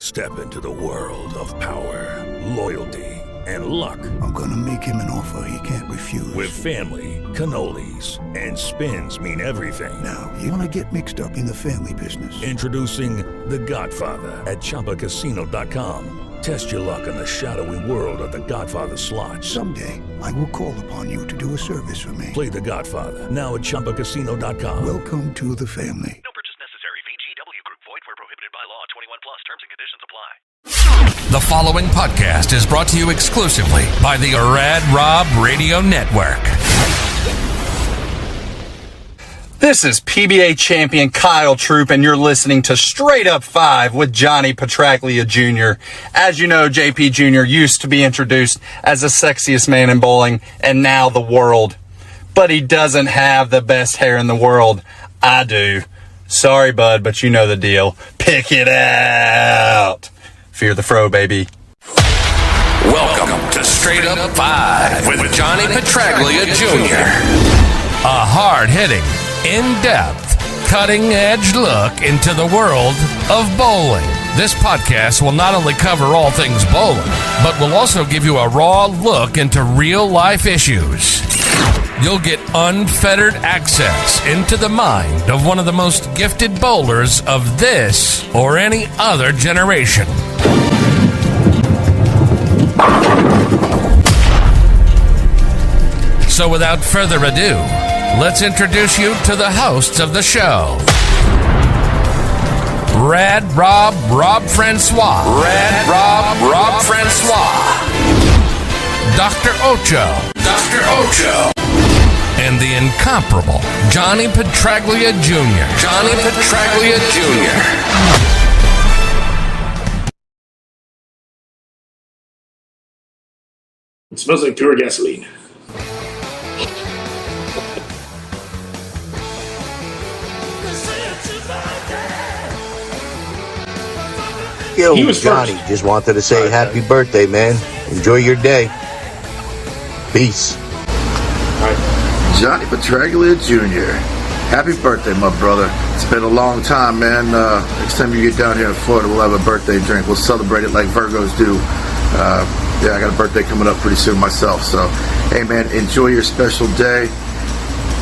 Step into the world of power, loyalty, and luck. I'm gonna make him an offer he can't refuse. With family, cannolis, and spins mean everything. Now, you wanna get mixed up in the family business. Introducing The Godfather at ChumbaCasino.com. Test your luck in the shadowy world of The Godfather slot. Someday, I will call upon you to do a service for me. Play The Godfather now at ChumbaCasino.com. Welcome to the family. No purchase necessary. VGW Group. Void where prohibited by law. 21 plus. Terms and conditions apply. The following podcast is brought to you exclusively by the Rad Rob Radio Network. This is PBA champion Kyle Troop, and you're listening to Straight Up 5 with Johnny Petraglia Jr. As you know, JP Jr. used to be introduced as the sexiest man in bowling, and now the world. But he doesn't have the best hair in the world. I do. Sorry, bud, but you know the deal. Pick it out. Fear the fro, baby. Welcome to Straight Up 5 with Johnny Petraglia Jr. A hard-hitting, in-depth, cutting-edge look into the world of bowling. This podcast will not only cover all things bowling, but will also give you a raw look into real-life issues. You'll get unfettered access into the mind of one of the most gifted bowlers of this or any other generation. So without further ado, let's introduce you to the hosts of the show. Rad Rob, Rob Francois. Rad Rob, Rob Francois. Dr Ocho. Dr Ocho. And the incomparable Johnny Petraglia Jr. Johnny Petraglia Jr. It smells like pure gasoline. Yo, He was Johnny, first. just wanted to say happy birthday, man. Enjoy your day. Peace. Johnny Petraglia Jr. Happy birthday, my brother. It's been a long time, man. Next time you get down here in Florida, we'll have a birthday drink. We'll celebrate it like Virgos do. Yeah, I got a birthday coming up pretty soon myself. So, hey, man, enjoy your special day.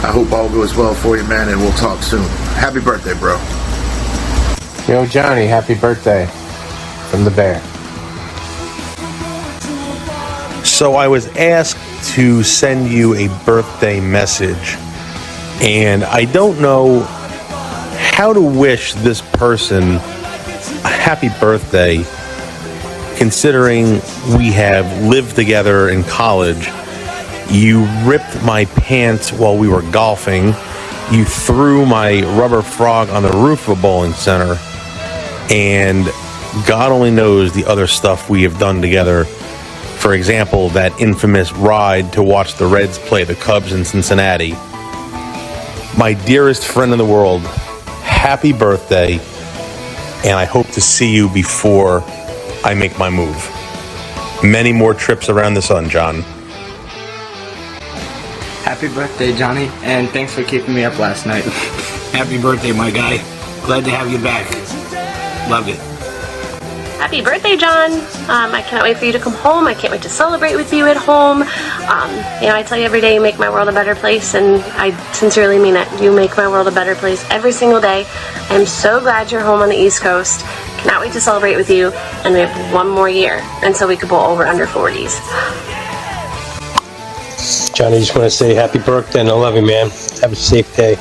I hope all goes well for you, man, and we'll talk soon. Happy birthday, bro. Yo, Johnny, happy birthday from the bear. So I was asked to send you a birthday message, and I don't know how to wish this person a happy birthday, considering we have lived together in college. You ripped my pants while we were golfing. You threw my rubber frog on the roof of a bowling center, and God only knows the other stuff we have done together. For example, that infamous ride to watch the Reds play the Cubs in Cincinnati. My dearest friend in the world, happy birthday, and I hope to see you before I make my move. Many more trips around the sun, John. Happy birthday, Johnny, and thanks for keeping me up last night. Happy birthday, my guy. Glad to have you back. Love it. Happy birthday, John. I cannot wait for you to come home. I can't wait to celebrate with you at home. I tell you every day you make my world a better place, and I sincerely mean it. You make my world a better place every single day. I'm so glad you're home on the East Coast. Cannot wait to celebrate with you, and we have one more year until we could bowl over under 40s. Johnny, just want to say happy birthday and I love you, man. Have a safe day.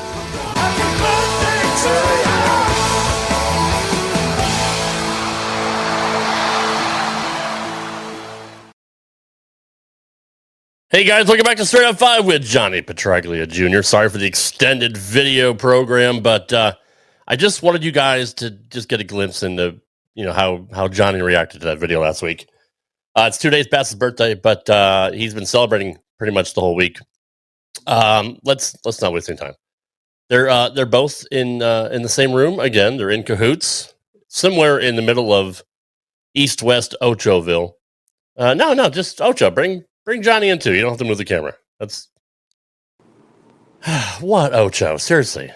Hey guys, welcome back to Straight Up 5 with Johnny Petraglia Jr. Sorry for the extended video program, but I just wanted you guys to just get a glimpse into, how Johnny reacted to that video last week. It's 2 days past his birthday, but he's been celebrating pretty much the whole week. Let's not waste any time. They're both in the same room again. They're in cahoots, somewhere in the middle of East-West Ochoville. No, just Ocho. Bring Johnny in too. You don't have to move the camera. That's what, Ocho? Seriously.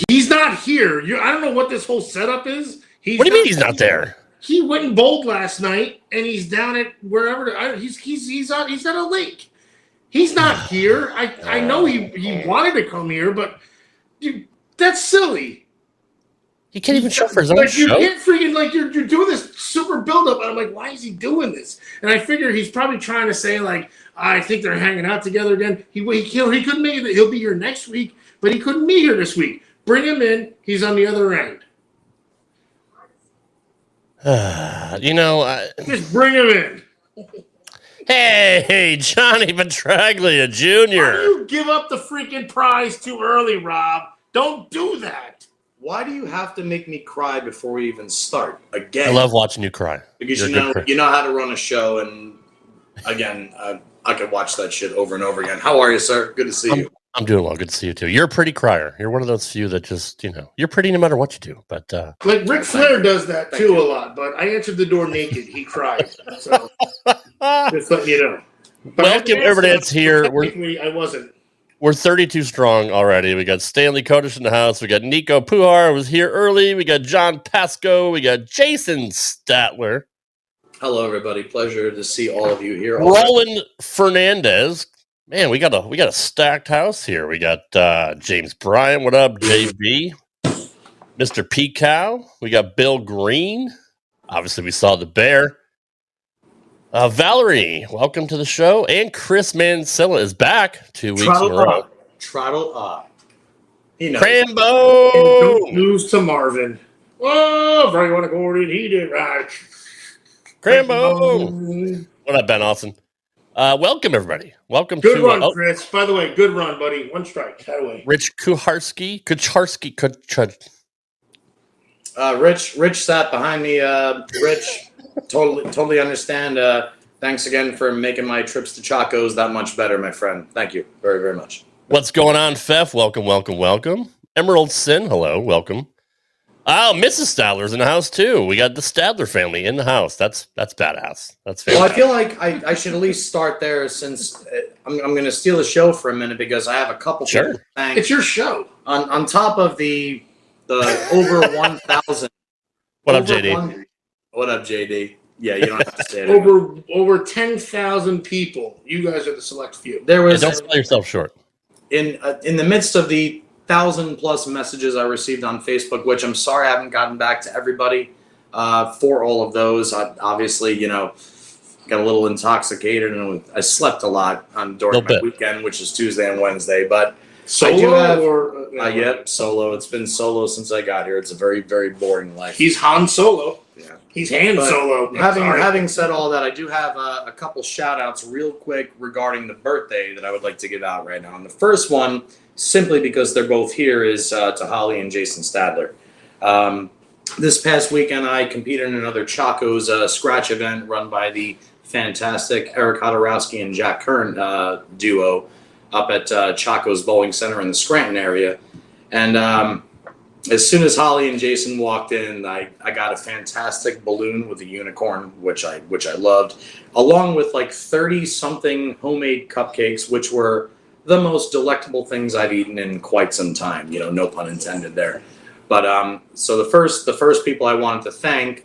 He's not here. I don't know what this whole setup is. What do you mean he's not there? He went and bowled last night, and he's down at wherever. He's at a lake. He's not here. I know he wanted to come here, but dude, that's silly. He can't even show for his own show. You get freaking you're doing this super buildup, and I'm like, why is he doing this? And I figure he's probably trying to say I think they're hanging out together again. He couldn't make it. He'll be here next week, but he couldn't be here this week. Bring him in. He's on the other end. Just bring him in. Hey, Johnny Petraglia Jr. Why do you give up the freaking prize too early, Rob? Don't do that. Why do you have to make me cry before we even start? Again, I love watching you cry. Because you know how to run a show, and again, I could watch that shit over and over again. How are you, sir? Good to see you. I'm doing well. Good to see you too. You're a pretty crier. You're one of those few that just, you're pretty no matter what you do. But Ric Flair does that too a lot. But I answered the door naked. He cried. So just letting you know. But welcome everybody that's here. I wasn't. We're 32 strong already. We got Stanley Kodish in the house. We got Nico Puhar was here early. We got John Pasco. We got Jason Statler. Hello, everybody. Pleasure to see all of you here. Roland Fernandez. Man, we got a stacked house here. We got James Bryan. What up, JB? Mr. Peacow. We got Bill Green. Obviously, we saw the bear. Valerie, welcome to the show. And Chris Mansilla is back 2 weeks in a row. Trottle up. Crambo! Don't lose to Marvin. Oh, Frank want to go in, he did right. Crambo! What up, Ben Austin? Welcome, everybody. Welcome good to... Good run, Chris. By the way, good run, buddy. One strike. That way. Rich Kucharski. Rich sat behind me. Rich, totally understand. Thanks again for making my trips to Chackos that much better, my friend. Thank you very, very much. What's going on, Fef? Welcome. Emerald Sin, hello, welcome. Oh, Mrs. Stadler's in the house too. We got the Stadler family in the house. That's badass. That's fantastic. Well, I feel like I should at least start there since I'm going to steal the show for a minute because I have a couple. Sure, it's your show. On top of the over 1,000. What up, JD? What up, JD? Yeah, you don't have to say it. over 10,000 people. You guys are the select few. There was don't sell yourself short. In the midst of the 1,000+ messages I received on Facebook, which I'm sorry I haven't gotten back to everybody for all of those. I obviously, got a little intoxicated and I slept a lot during my weekend, which is Tuesday and Wednesday. But solo I do have, or solo. It's been solo since I got here. It's a very, very boring life. He's Han Solo. Yeah. He's Han Solo. Having said all that, I do have a couple shout outs real quick regarding the birthday that I would like to give out right now. And the first one, simply because they're both here, is to Holly and Jason Stadler. This past weekend, I competed in another Chackos scratch event run by the fantastic Eric Hodorowski and Jack Kern duo up at Chackos Bowling Center in the Scranton area. And as soon as Holly and Jason walked in, I got a fantastic balloon with a unicorn, which I loved, along with 30-something homemade cupcakes, which were the most delectable things I've eaten in quite some time. No pun intended there. But so the first people I wanted to thank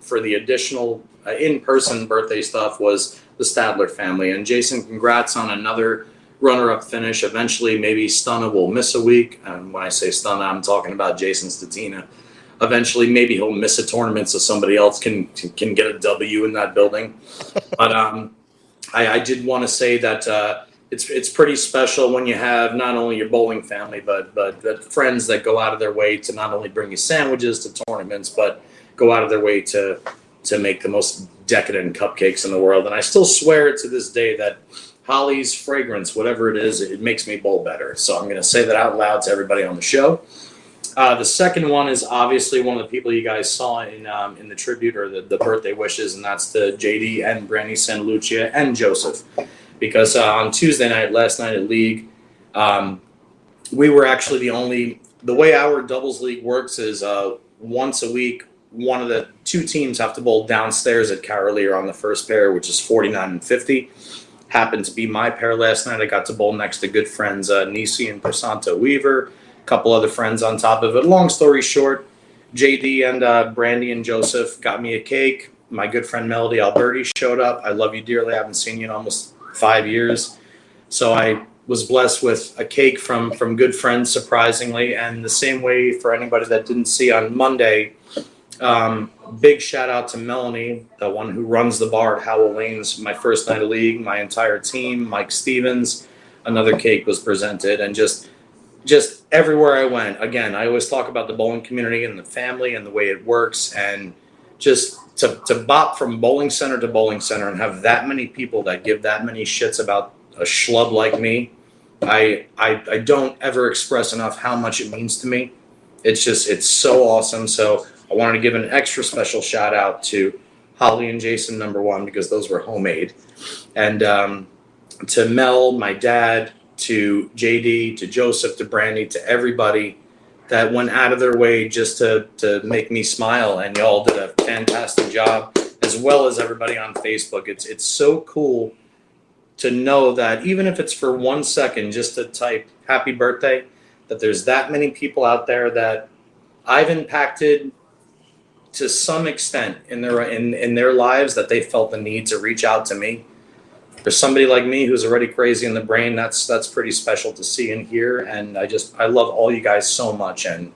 for the additional in-person birthday stuff was the Stadler family. And Jason, congrats on another runner-up finish. Eventually, maybe Stunna will miss a week. And when I say Stunna, I'm talking about Jason Statina. Eventually, maybe he'll miss a tournament so somebody else can get a W in that building. But I did want to say that it's pretty special when you have not only your bowling family, but friends that go out of their way to not only bring you sandwiches to tournaments, but go out of their way to make the most decadent cupcakes in the world. And I still swear to this day that Holly's fragrance, whatever it is, it makes me bowl better. So I'm going to say that out loud to everybody on the show. The second one is obviously one of the people you guys saw in the tribute or the birthday wishes, and that's to JD and Brandy San Lucia and Joseph. Because on Tuesday night, last night at League, we were actually the way our doubles league works is once a week, one of the two teams have to bowl downstairs at Carolier on the first pair, which is 49 and 50. Happened to be my pair last night. I got to bowl next to good friends Nisi and Prasanto Weaver, a couple other friends on top of it. Long story short, JD and Brandy and Joseph got me a cake. My good friend Melody Alberti showed up. I love you dearly. I haven't seen you in almost 5 years. So I was blessed with a cake from good friends, surprisingly. And the same way for anybody that didn't see on Monday, big shout out to Melanie, the one who runs the bar at Howell Lanes, my first night of league, my entire team, Mike Stevens. Another cake was presented, and just everywhere I went. Again, I always talk about the bowling community and the family and the way it works, and just to bop from bowling center to bowling center and have that many people that give that many shits about a schlub like me, I don't ever express enough how much it means to me. It's so awesome. So I wanted to give an extra special shout out to Holly and Jason, number one, because those were homemade, and to Mel, my dad, to JD, to Joseph, to Brandy, to everybody that went out of their way just to make me smile. And y'all did a fantastic job, as well as everybody on Facebook. It's so cool to know that even if it's for 1 second, just to type happy birthday, that there's that many people out there that I've impacted to some extent in their lives, that they felt the need to reach out to me. For somebody like me who's already crazy in the brain, that's pretty special to see and hear. And I love all you guys so much. And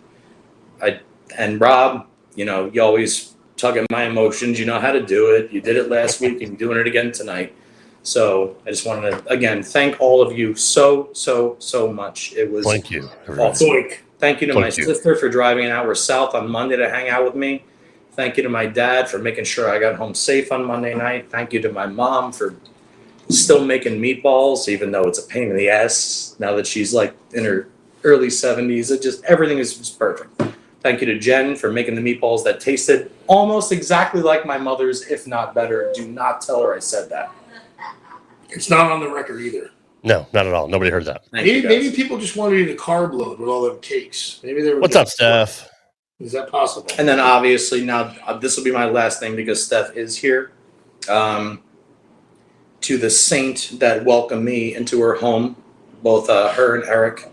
Rob, you always tug at my emotions. You know how to do it. You did it last week, and you're doing it again tonight. So I just wanted to again thank all of you so much. It was thank you. Awesome. Thank you to my sister for driving an hour south on Monday to hang out with me. Thank you to my dad for making sure I got home safe on Monday night. Thank you to my mom for still making meatballs, even though it's a pain in the ass now that she's like in her early 70s. Everything is just perfect. Thank you to Jen for making the meatballs that tasted almost exactly like my mother's, if not better. Do not tell her I said that. It's not on the record either. No, not at all. Nobody heard that. Maybe people just wanted you to carb load with all them cakes. Maybe they were. What's up, Steph? Is that possible? And then obviously now this will be my last thing because Steph is here. To the saint that welcomed me into her home, both her and Eric.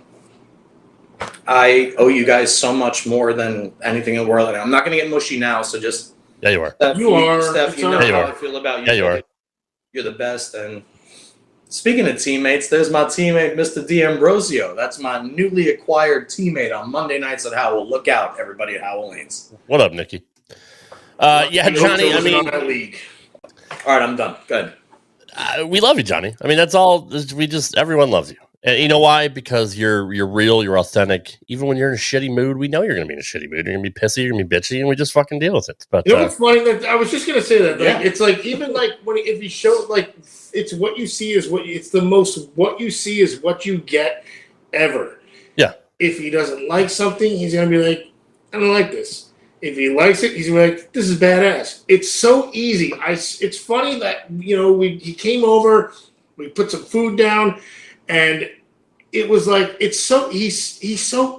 I owe you guys so much more than anything in the world. And I'm not going to get mushy now, so just... Yeah, you are. Steph, you know how I feel about you. Yeah, you are. You're the best. And speaking of teammates, there's my teammate, Mr. D'Ambrosio. That's my newly acquired teammate on Monday nights at Howell. Look out, everybody at Howell Lanes. What up, Nikki? Yeah, Johnny, I mean... All right, I'm done. Go ahead. We love you, Johnny. I mean, that's all. Everyone loves you. And you know why? Because you're real, you're authentic. Even when you're in a shitty mood, we know you're going to be in a shitty mood. You're going to be pissy, you're going to be bitchy, and we just fucking deal with it. But you know what's funny? That I was just going to say that. Like, it's like even like if you show like it's what you see is what it's the most. What you see is what you get ever. Yeah. If he doesn't like something, he's going to be like, I don't like this. If he likes it, he's gonna be like, "This is badass." It's so easy. It's funny that he came over, we put some food down, and it was like he's so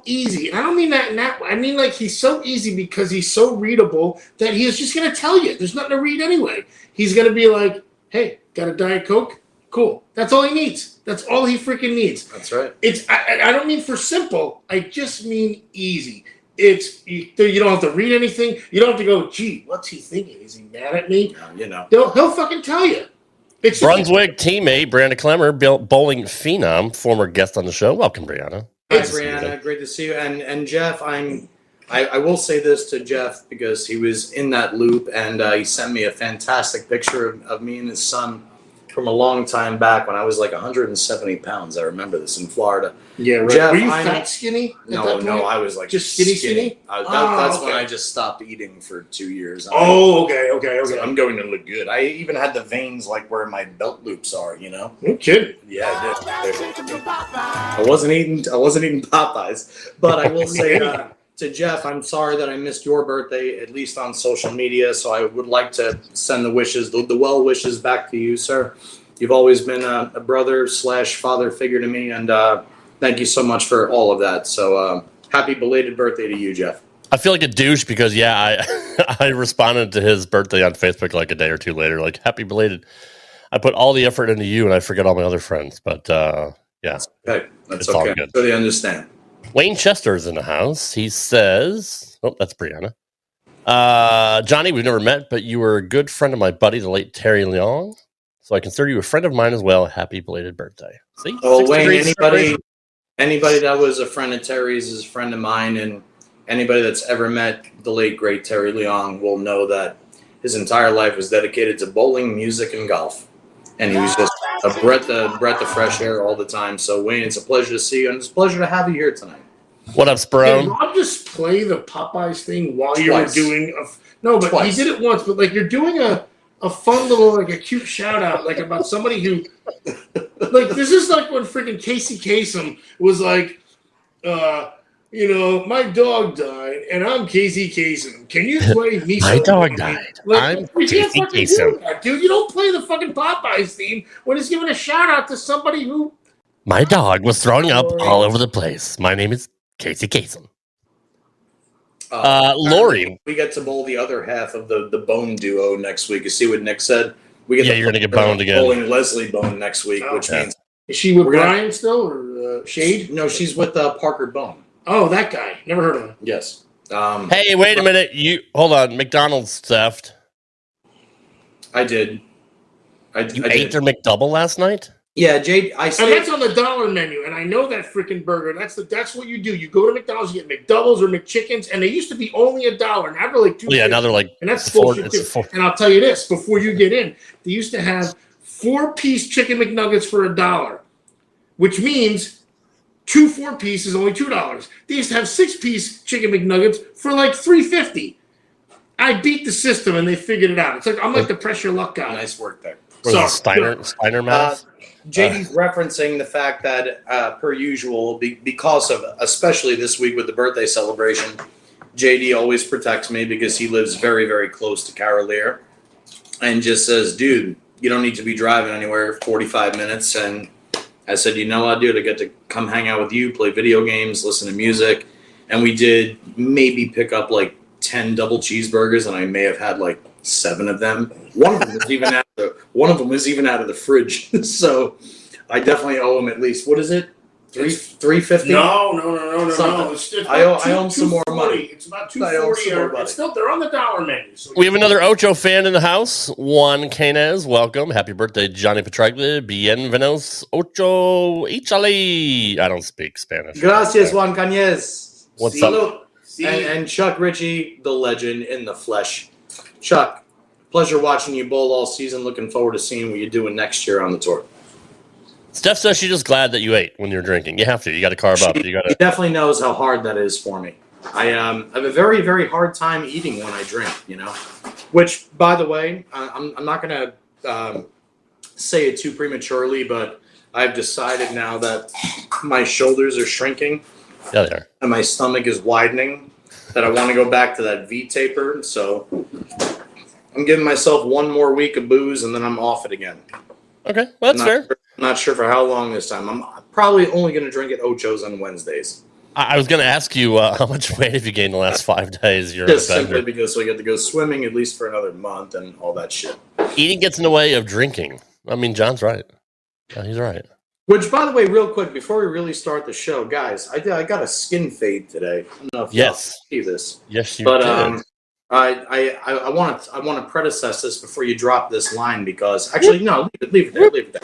easy. I don't mean that in that way. I mean like he's so easy because he's so readable that he's just gonna tell you. There's nothing to read anyway. He's gonna be like, "Hey, got a Diet Coke? Cool." That's all he needs. That's all he freaking needs. That's right. I don't mean for simple. I just mean easy. You don't have to read anything. You don't have to go, gee, what's he thinking? Is he mad at me? He'll fucking tell you. It's Brunswick teammate, Brianna Clemmer, bowling phenom, former guest on the show. Welcome, Brianna. Hi, Brianna. Great to see you. And Jeff, I will say this to Jeff because he was in that loop and he sent me a fantastic picture of me and his son from a long time back when I was like 170 pounds. I remember this in Florida. Yeah, right. Jeff, were you fat skinny? No, I was like just skinny. That's when I just stopped eating for 2 years. Okay. So I'm going to look good. I even had the veins like where my belt loops are. No kidding. Yeah, I did. I wasn't eating Popeyes, but I will say to Jeff, I'm sorry that I missed your birthday, at least on social media. So I would like to send the wishes, the well wishes back to you, sir. You've always been a brother/father figure to me, and thank you so much for all of that. So happy belated birthday to you, Jeff. I feel like a douche because, I responded to his birthday on Facebook like a day or two later, like, happy belated. I put all the effort into you, and I forget all my other friends. But, yeah. Okay, that's it's okay. all good. So they understand. Wayne Chester's in the house. He says, oh, that's Brianna. Johnny, we've never met, but you were a good friend of my buddy, the late Terry Leong. So I consider you a friend of mine as well. Happy belated birthday. See? Oh, Wayne, anybody that was a friend of Terry's is a friend of mine, and anybody that's ever met the late, great Terry Leong will know that his entire life was dedicated to bowling, music, and golf. And he was just a breath of fresh air all the time. So, Wayne, it's a pleasure to see you, and it's a pleasure to have you here tonight. What up, Sprone? Did Rob just play the Popeyes thing while you were doing he did it once, but like you're doing a fun little, like a cute shout out, like about somebody who, like, this is like when freaking Casey Kasem was like, my dog died and I'm Casey Kasem. Can you play me? My dog died. Like, I'm Casey Kasem. Dude, you don't play the fucking Popeyes theme when it's giving a shout out to somebody who. My dog was throwing up all over the place. My name is Casey Kasem. Lori. We get to bowl the other half of the Bone duo next week. You see what Nick said? You're going to get boned again. Bowling Leslie Bone next week, which means. Is she with Brian still or Shade? No, she's with Parker Bone. Oh, that guy. Never heard of him. Yes. Hey, wait a minute. Hold on. McDonald's theft. I did. I ate their McDouble last night? Yeah, Jade. And that's on the dollar menu, and I know that freaking burger. That's what you do. You go to McDonald's, you get McDoubles or McChickens, and they used to be only $1. Now they're like $2. Yeah, now they're like, and that's bullshit too. And I'll tell you this: before you get in, they used to have 4-piece chicken McNuggets for $1, which means 2 4-piece is only $2. They used to have 6-piece chicken McNuggets for like $3.50. I beat the system, and they figured it out. It's like I'm like the press your luck guy. Nice work there. Steiner math? JD's referencing the fact that, per usual, because of, especially this week with the birthday celebration, JD always protects me because he lives very, very close to Carolier and just says, dude, you don't need to be driving anywhere 45 minutes. And I said, you know what, dude, I get to come hang out with you, play video games, listen to music. And we did maybe pick up like 10 double cheeseburgers, and I may have had like 7 of them. One of them was even out of the fridge. So I definitely owe him at least, what is it? $3.50? No. I owe him some more money. It's about $2.40. It's still, they're on the dollar menu. So we have another Ocho fan in the house. Juan Canes, welcome. Happy birthday, Johnny Petraglia. Bienvenidos, Ocho Ichali. I don't speak Spanish. Gracias, Juan Cañez. What's up? And Chuck Ritchie, the legend in the flesh. Chuck, pleasure watching you bowl all season. Looking forward to seeing what you're doing next year on the tour. Steph says she's just glad that you ate when you're drinking. You have to. You got to carb up. He definitely knows how hard that is for me. I have a very, very hard time eating when I drink, Which, by the way, I'm not going to say it too prematurely, but I've decided now that my shoulders are shrinking. Yeah, they are. And my stomach is widening, that I want to go back to that V-taper. So I'm giving myself one more week of booze, and then I'm off it again. Okay, well, that's fair. I'm not sure for how long this time. I'm probably only going to drink at Ocho's on Wednesdays. I was going to ask you how much weight have you gained the last 5 days? You're just simply because I get to go swimming at least for another month and all that shit. Eating gets in the way of drinking. I mean, John's right. Yeah, he's right. Which, by the way, real quick, before we really start the show, guys, I got a skin fade today. I don't know if y'all see this. Yes, you did. I want to predecess this before you drop this line because actually no, leave it there.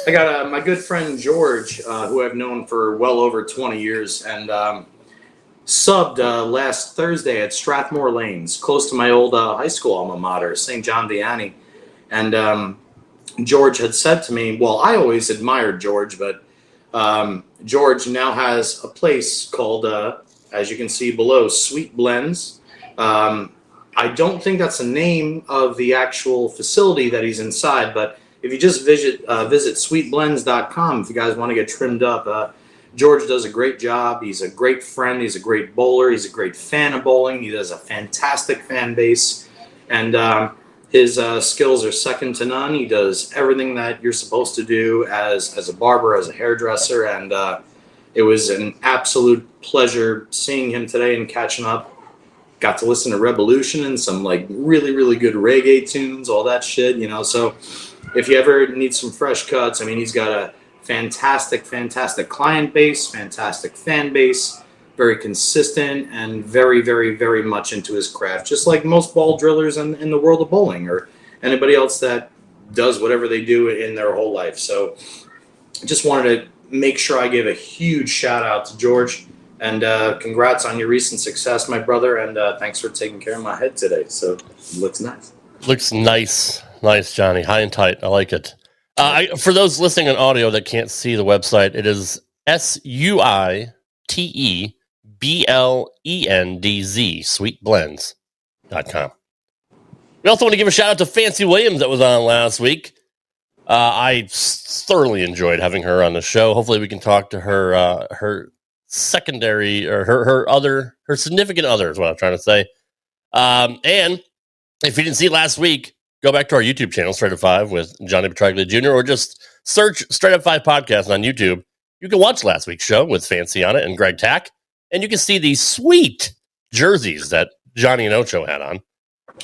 I got my good friend George, who I've known for well over 20 years, and subbed last Thursday at Strathmore Lanes, close to my old high school alma mater, St. John Vianney, and George had said to me, well, I always admired George, but George now has a place called, as you can see below, Sweet Blends. I don't think that's the name of the actual facility that he's inside, but if you just visit sweetblends.com, if you guys want to get trimmed up, George does a great job. He's a great friend. He's a great bowler. He's a great fan of bowling. He has a fantastic fan base, and his skills are second to none. He does everything that you're supposed to do as a barber, as a hairdresser, and it was an absolute pleasure seeing him today and catching up. Got to listen to Revolution and some like really, really good reggae tunes, all that shit, So if you ever need some fresh cuts, I mean, he's got a fantastic client base, fantastic fan base, very consistent, and very, very, very much into his craft, just like most ball drillers in the world of bowling or anybody else that does whatever they do in their whole life. So I just wanted to make sure I give a huge shout out to George, and congrats on your recent success, my brother, and thanks for taking care of my head today. So it looks nice. Looks nice. Nice, Johnny. High and tight. I like it. For those listening on audio that can't see the website, it is SUITEBLENDZ, sweetblends.com. We also want to give a shout out to Fancy Williams that was on last week. I thoroughly enjoyed having her on the show. Hopefully we can talk to her, her secondary or her significant other is what I'm trying to say. And if you didn't see last week, go back to our YouTube channel, Straight Up 5 with Johnny Petraglia Jr., or just search Straight Up 5 Podcast on YouTube. You can watch last week's show with Fancy on it and Greg Tack, and you can see these sweet jerseys that Johnny and Ocho had on.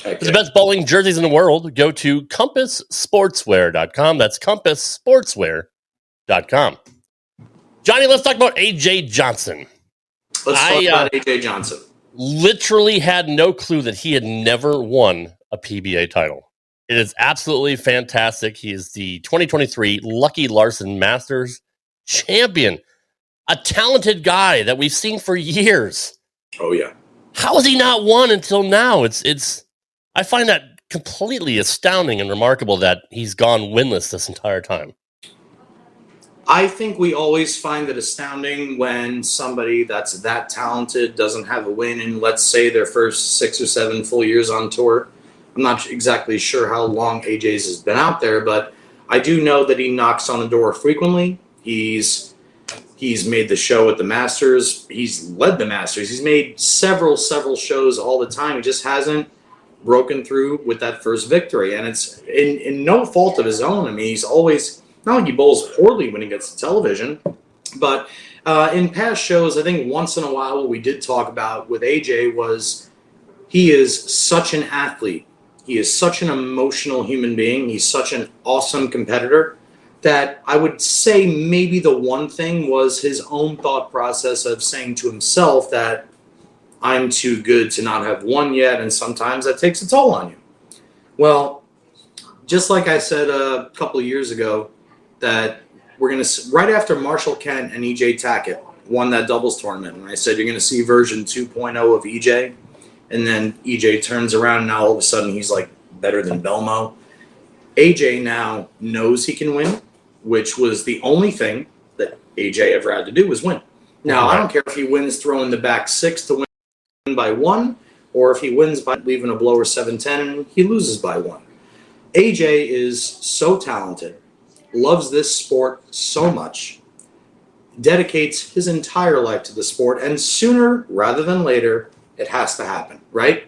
Okay. The best bowling jerseys in the world. Go to compasssportswear.com. That's compasssportswear.com. Johnny, let's talk about AJ Johnson. Let's talk about AJ Johnson. Literally had no clue that he had never won a PBA title. It is absolutely fantastic. He is the 2023 Lucky Larson Masters champion. A talented guy that we've seen for years. Oh, yeah. How has he not won until now? I find that completely astounding and remarkable that he's gone winless this entire time. I think we always find it astounding when somebody that's that talented doesn't have a win in, let's say, their first 6 or 7 full years on tour. I'm not exactly sure how long AJ's has been out there, but I do know that he knocks on the door frequently. He's made the show at the Masters. He's led the Masters. He's made several shows all the time. He just hasn't broken through with that first victory, and it's in no fault of his own. I mean, he's always, not like he bowls poorly when he gets to television, but in past shows, I think once in a while what we did talk about with AJ was he is such an athlete. He is such an emotional human being. He's such an awesome competitor that I would say maybe the one thing was his own thought process of saying to himself that I'm too good to not have won yet, and sometimes that takes a toll on you. Well, just like I said a couple of years ago, that we're going to, right after Marshall Kent and EJ Tackett won that doubles tournament, and I said you're going to see version 2.0 of EJ, and then EJ turns around and now all of a sudden he's like better than Belmo. AJ now knows he can win, which was the only thing that AJ ever had to do was win. Now, I don't care if he wins throwing the back 6 to win by 1, or if he wins by leaving a blower 7-10 and he loses by 1. AJ is so talented, loves this sport so much, dedicates his entire life to the sport, and sooner rather than later, it has to happen, right?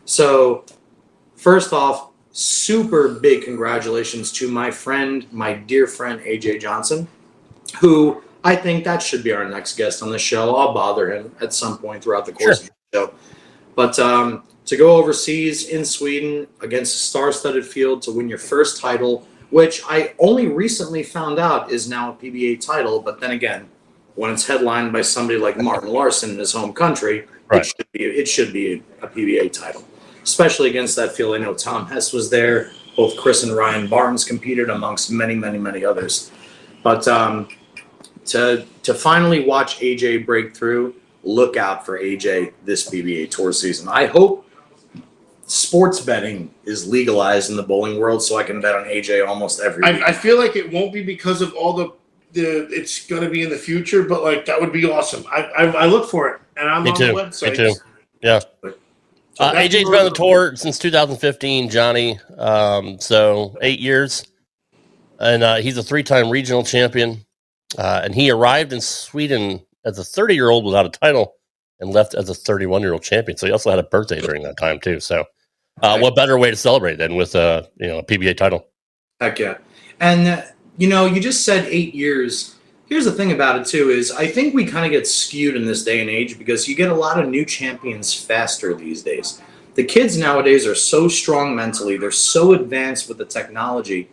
So, first off, super big congratulations to my friend, my dear friend, AJ Johnson, who I think that should be our next guest on the show. I'll bother him at some point throughout the course of the show. But to go overseas in Sweden against a star-studded field to win your first title, which I only recently found out is now a PBA title, but then again, when it's headlined by somebody like Martin Larson in his home country, right, it should be a PBA title, especially against that field. I know Tom Hess was there. Both Chris and Ryan Barnes competed amongst many, many, many others. But to finally watch AJ break through, look out for AJ this PBA Tour season. I hope sports betting is legalized in the bowling world so I can bet on AJ almost every week. I feel like it won't be because of all the it's going to be in the future, but like that would be awesome. I look for it, and I'm on the website. Me too. Yeah. AJ's been on the tour since 2015, Johnny. So 8 years, and he's a 3-time regional champion. And he arrived in Sweden as a 30-year-old without a title and left as a 31-year-old champion. So he also had a birthday during that time too. So what better way to celebrate than with a PBA title? Heck yeah. And you just said 8 years. Here's the thing about it too is I think we kind of get skewed in this day and age because you get a lot of new champions faster these days. The kids nowadays are so strong mentally. They're so advanced with the technology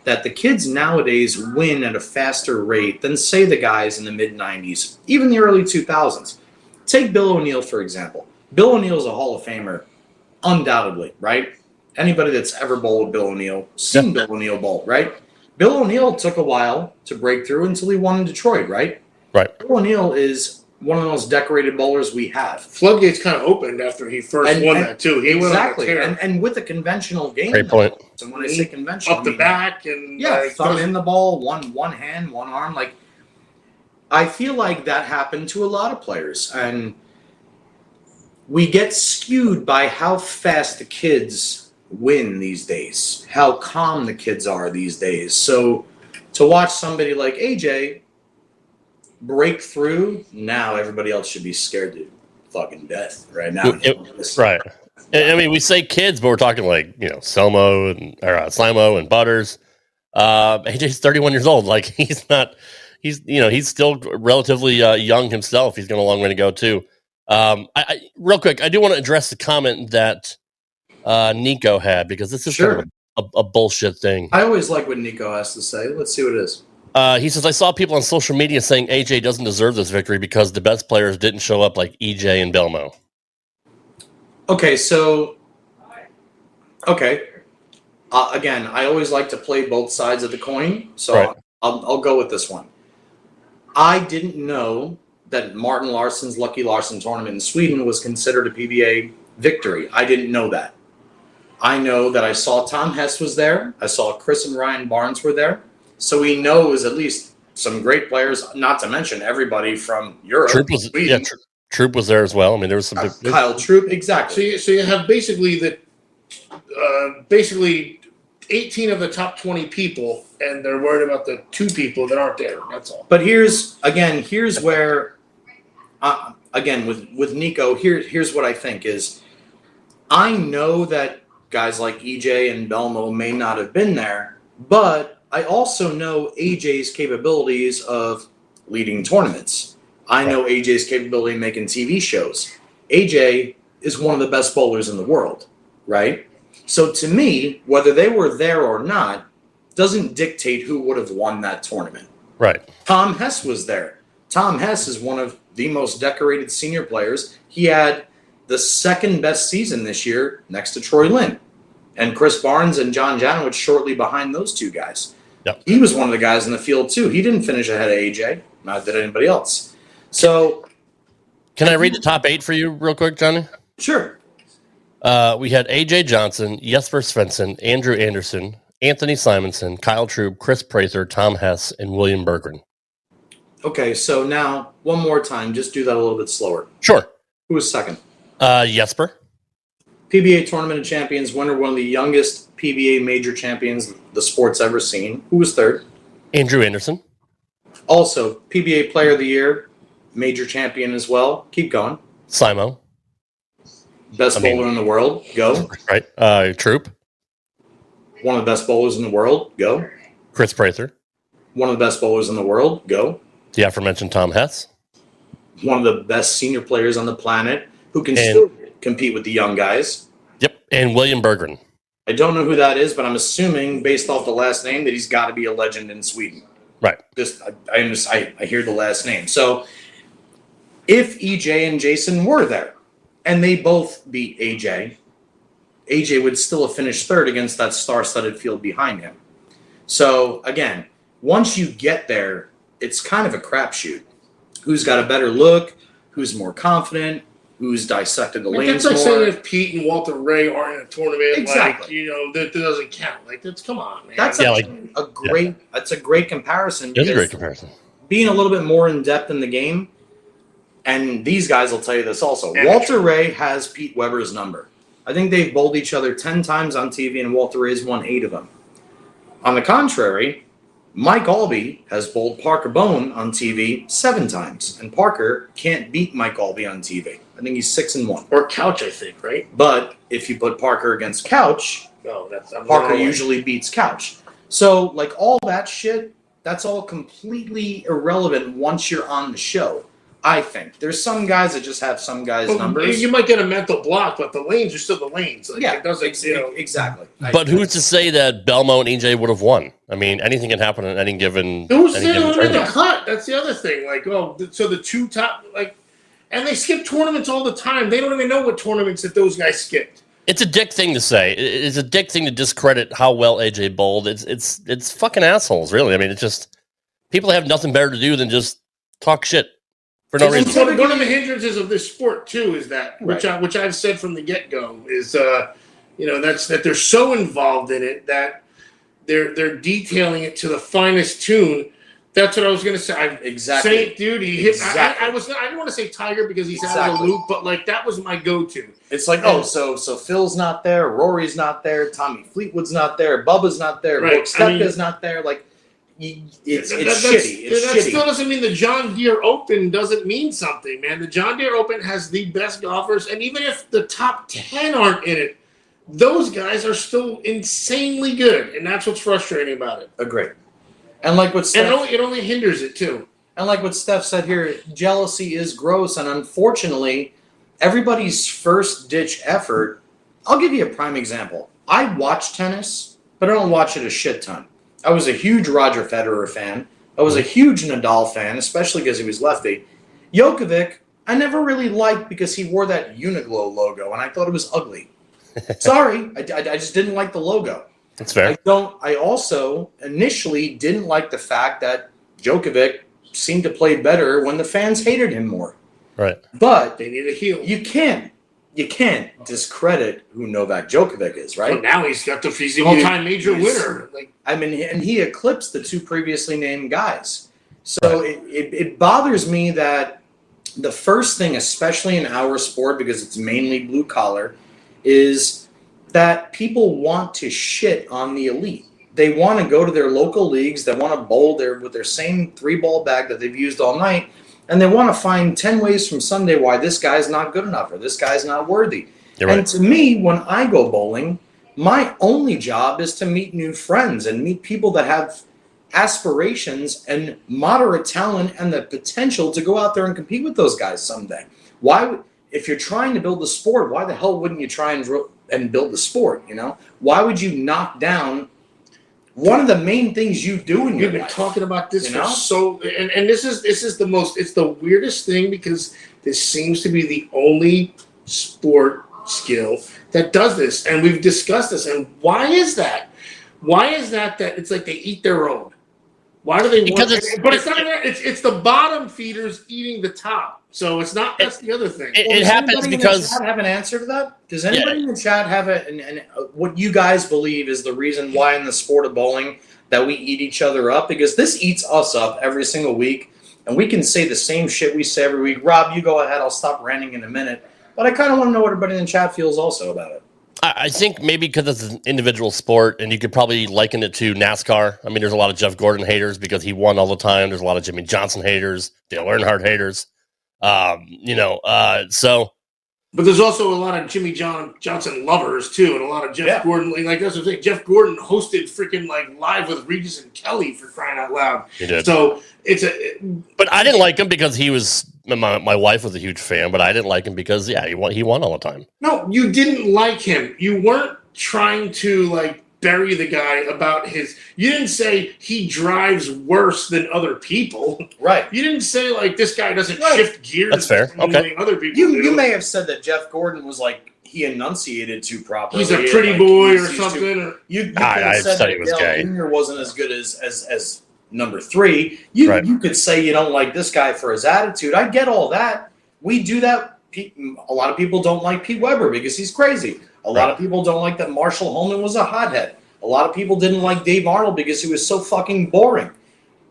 that the kids nowadays win at a faster rate than, say, the guys in the mid-'90s, even the early 2000s. Take Bill O'Neill, for example. Bill O'Neill is a Hall of Famer, undoubtedly, right? Anybody that's ever bowled Bill O'Neill, seen Bill O'Neill bowl, right? Bill O'Neill took a while to break through until he won in Detroit, right? Right. Bill O'Neill is one of the most decorated bowlers we have. Floodgates kind of opened after he first won that, too. He exactly. And with a conventional game. Great point. And when I say conventional, up the back and thumb in the ball, one hand, one arm. Like, I feel like that happened to a lot of players, and we get skewed by how fast the kids win these days, how calm the kids are these days. So to watch somebody like AJ break through, now everybody else should be scared to fucking death right now. Right. I mean, we say kids, but we're talking like, Selmo and Slimo and Butters. AJ's 31 years old. Like, he's still relatively young himself. He's got a long way to go too. Real quick, I do want to address the comment that Nico had, because this is kind of a bullshit thing. I always like what Nico has to say. Let's see what it is. He says, I saw people on social media saying AJ doesn't deserve this victory because the best players didn't show up like EJ and Belmo. Okay, again, I always like to play both sides of the coin, so right. I'll go with this one. I didn't know that Martin Larsson's Lucky Larson tournament in Sweden was considered a PBA victory. I didn't know that. I know that I saw Tom Hess was there. I saw Chris and Ryan Barnes were there. So we know it was at least some great players, not to mention everybody from Europe. Troop was there as well. I mean, there was some big, Kyle Troop, exactly. So you have basically 18 of the top 20 people, and they're worried about the 2 people that aren't there. That's all. But here's where, again, with Nico, here's what I think is, I know that guys like EJ and Belmo may not have been there, but I also know AJ's capabilities of leading tournaments. I know AJ's capability of making TV shows. AJ is one of the best bowlers in the world, right? So to me, whether they were there or not doesn't dictate who would have won that tournament. Right. Tom Hess was there. Tom Hess is one of the most decorated senior players. He had the second best season this year next to Troy Lynn. And Chris Barnes and John Janowicz shortly behind those two guys. Yep. He was one of the guys in the field too. He didn't finish ahead of AJ, not that anybody else. So, can I read the top 8 for you real quick, Johnny? Sure. We had AJ Johnson, Jesper Svensson, Andrew Anderson, Anthony Simonson, Kyle Troop, Chris Prather, Tom Hess, and William Berggren. Okay, so now one more time, just do that a little bit slower. Sure. Who was second? Jesper. PBA Tournament of Champions winner, one of the youngest PBA major champions the sport's ever seen. Who was third? Andrew Anderson. Also, PBA Player of the Year, major champion as well. Keep going. Simo. Best bowler in the world. Go. Right. Troop. One of the best bowlers in the world. Go. Chris Prather. One of the best bowlers in the world. Go. The aforementioned Tom Hess. One of the best senior players on the planet who can still compete with the young guys. Yep. And William Berggren. I don't know who that is, but I'm assuming, based off the last name, that he's got to be a legend in Sweden. Right. I hear the last name. So if EJ and Jason were there and they both beat AJ would still have finished third against that star-studded field behind him. So again, once you get there, it's kind of a crapshoot. Who's got a better look? Who's more confident? Who's dissected the lanes more? That's like saying if Pete and Walter Ray aren't in a tournament, exactly. That doesn't count. Like, come on, man. That's that's a great comparison. It's a great comparison. Being a little bit more in depth in the game, and these guys will tell you this also. Walter Ray has Pete Weber's number. I think they've bowled each other 10 times on TV, and Walter Ray's won 8 of them. On the contrary, Mike Albee has bowled Parker Bone on TV 7 times, and Parker can't beat Mike Albee on TV. I think he's 6-1. Or Couch, I think, right? But if you put Parker against Couch, Parker usually beats Couch. So, like, all that shit, that's all completely irrelevant once you're on the show. I think there's some guys that just have some guys' numbers. You might get a mental block, but the lanes are still the lanes. Like, it doesn't, exactly. But who's to say that Belmo and EJ would have won? I mean, anything can happen in any given. Who's any saying given who made the tournament. cut? That's the other thing. Like, so the two top, and they skip tournaments all the time. They don't even know what tournaments that those guys skipped. It's a dick thing to say. It's a dick thing to discredit how well AJ bowled. It's fucking assholes, really. I mean, it's just people have nothing better to do than just talk shit for no reason. One of the hindrances of this sport too is that, which I've said from the get go, is that they're so involved in it that they're detailing it to the finest tune. That's what I was going to say. Exactly. Saint dude, he hit. Exactly. I didn't want to say Tiger because he's out of the loop, but like that was my go-to. It's like, so Phil's not there, Rory's not there, Tommy Fleetwood's not there, Bubba's not there, Brooke Koepka's not there. Like, it's shitty. That still doesn't mean the John Deere Open doesn't mean something, man. The John Deere Open has the best golfers, and even if the top 10 aren't in it, those guys are still insanely good, and that's what's frustrating about it. Agreed. And like what Steph, it only hinders it too. And like what Steph said here, jealousy is gross, and unfortunately, everybody's first ditch effort. I'll give you a prime example. I watch tennis, but I don't watch it a shit ton. I was a huge Roger Federer fan. I was a huge Nadal fan, especially because he was lefty. Djokovic, I never really liked because he wore that Uniqlo logo, and I thought it was ugly. Sorry, I just didn't like the logo. That's fair. I also initially didn't like the fact that Djokovic seemed to play better when the fans hated him more. Right. But they need a heel. You can't discredit who Novak Djokovic is, right? Well, now he's the all-time major winner. And he eclipsed the two previously named guys. So it bothers me that the first thing, especially in our sport, because it's mainly blue collar, is that people want to shit on the elite. They want to go to their local leagues. They want to bowl with their same 3-ball bag that they've used all night. And they want to find 10 ways from Sunday why this guy's not good enough or this guy's not worthy. And to me, when I go bowling, my only job is to meet new friends and meet people that have aspirations and moderate talent and the potential to go out there and compete with those guys someday. If you're trying to build the sport, why the hell wouldn't you try and build the sport, Why would you knock down one of the main things you do in your life? You've been talking about this for and this is it's the weirdest thing because this seems to be the only sport skill that does this, and we've discussed this. And why is that? Why is that it's like they eat their own? Why do they want it? But it's not that. It's the bottom feeders eating the top. So it's not. That's the other thing. It happens because does anybody in the chat have an answer to that? Does anybody in the chat have what you guys believe is the reason why in the sport of bowling that we eat each other up? Because this eats us up every single week, and we can say the same shit we say every week. Rob, you go ahead. I'll stop ranting in a minute. But I kind of want to know what everybody in the chat feels also about it. I think maybe because it's an individual sport, and you could probably liken it to NASCAR. I mean, there's a lot of Jeff Gordon haters because he won all the time. There's a lot of Jimmy Johnson haters, Dale Earnhardt haters. But there's also a lot of Jimmy Johnson lovers too, and a lot of Jeff Gordon. Like that's what I'm saying. Jeff Gordon hosted freaking Live with Regis and Kelly for crying out loud. He did. So but I didn't like him because he was. My wife was a huge fan, but I didn't like him because he won all the time. No, you didn't like him. You weren't trying to bury the guy about his. You didn't say he drives worse than other people. Right. You didn't say this guy doesn't shift gears. That's fair. Okay. Other people. You may have said that Jeff Gordon was he enunciated too properly. He's a pretty boy or something. You could have said that Dale Jr. wasn't as good as number 3. You could say you don't like this guy for his attitude. I get all that. We do that. A lot of people don't like Pete Weber because he's crazy. A lot of people don't like that Marshall Holman was a hothead. A lot of people didn't like Dave Arnold because he was so fucking boring.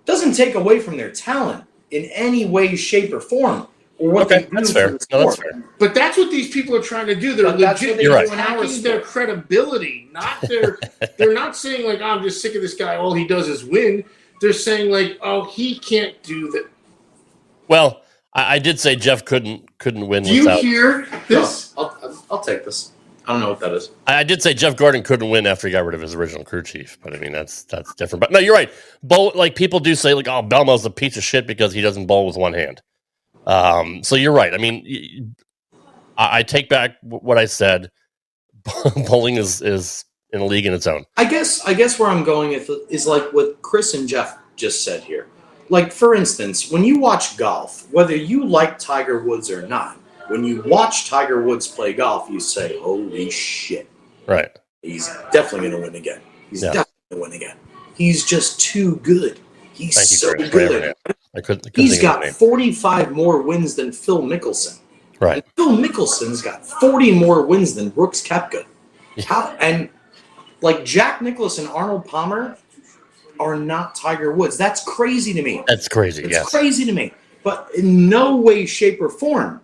Doesn't take away from their talent in any way, shape, or form. Or what they do that's fair. No, that's fair. But that's what these people are trying to do. They're legit attacking their credibility. They're not saying I'm just sick of this guy. All he does is win. They're saying he can't do that. Well, I did say Jeff couldn't win. Do you hear this? No, I'll take this. I don't know what that is. I did say Jeff Gordon couldn't win after he got rid of his original crew chief, but I mean that's different. But no, you're right. Bowl people do say oh, Belmo's a piece of shit because he doesn't bowl with one hand. So you're right. I mean, I take back what I said. Bowling is in a league in its own. I guess where I'm going is like what Chris and Jeff just said here. Like, for instance, when you watch golf, whether you like Tiger Woods or not, when you watch Tiger Woods play golf, you say, holy shit. Right. He's definitely going to win again. He's definitely going to win again. He's just too good. He's so good. He's got 45 more wins than Phil Mickelson. Right. And Phil Mickelson's got 40 more wins than Brooks Koepka. And like Jack Nicklaus and Arnold Palmer are not Tiger Woods. That's crazy to me. That's crazy. It's crazy to me. But in no way, shape, or form.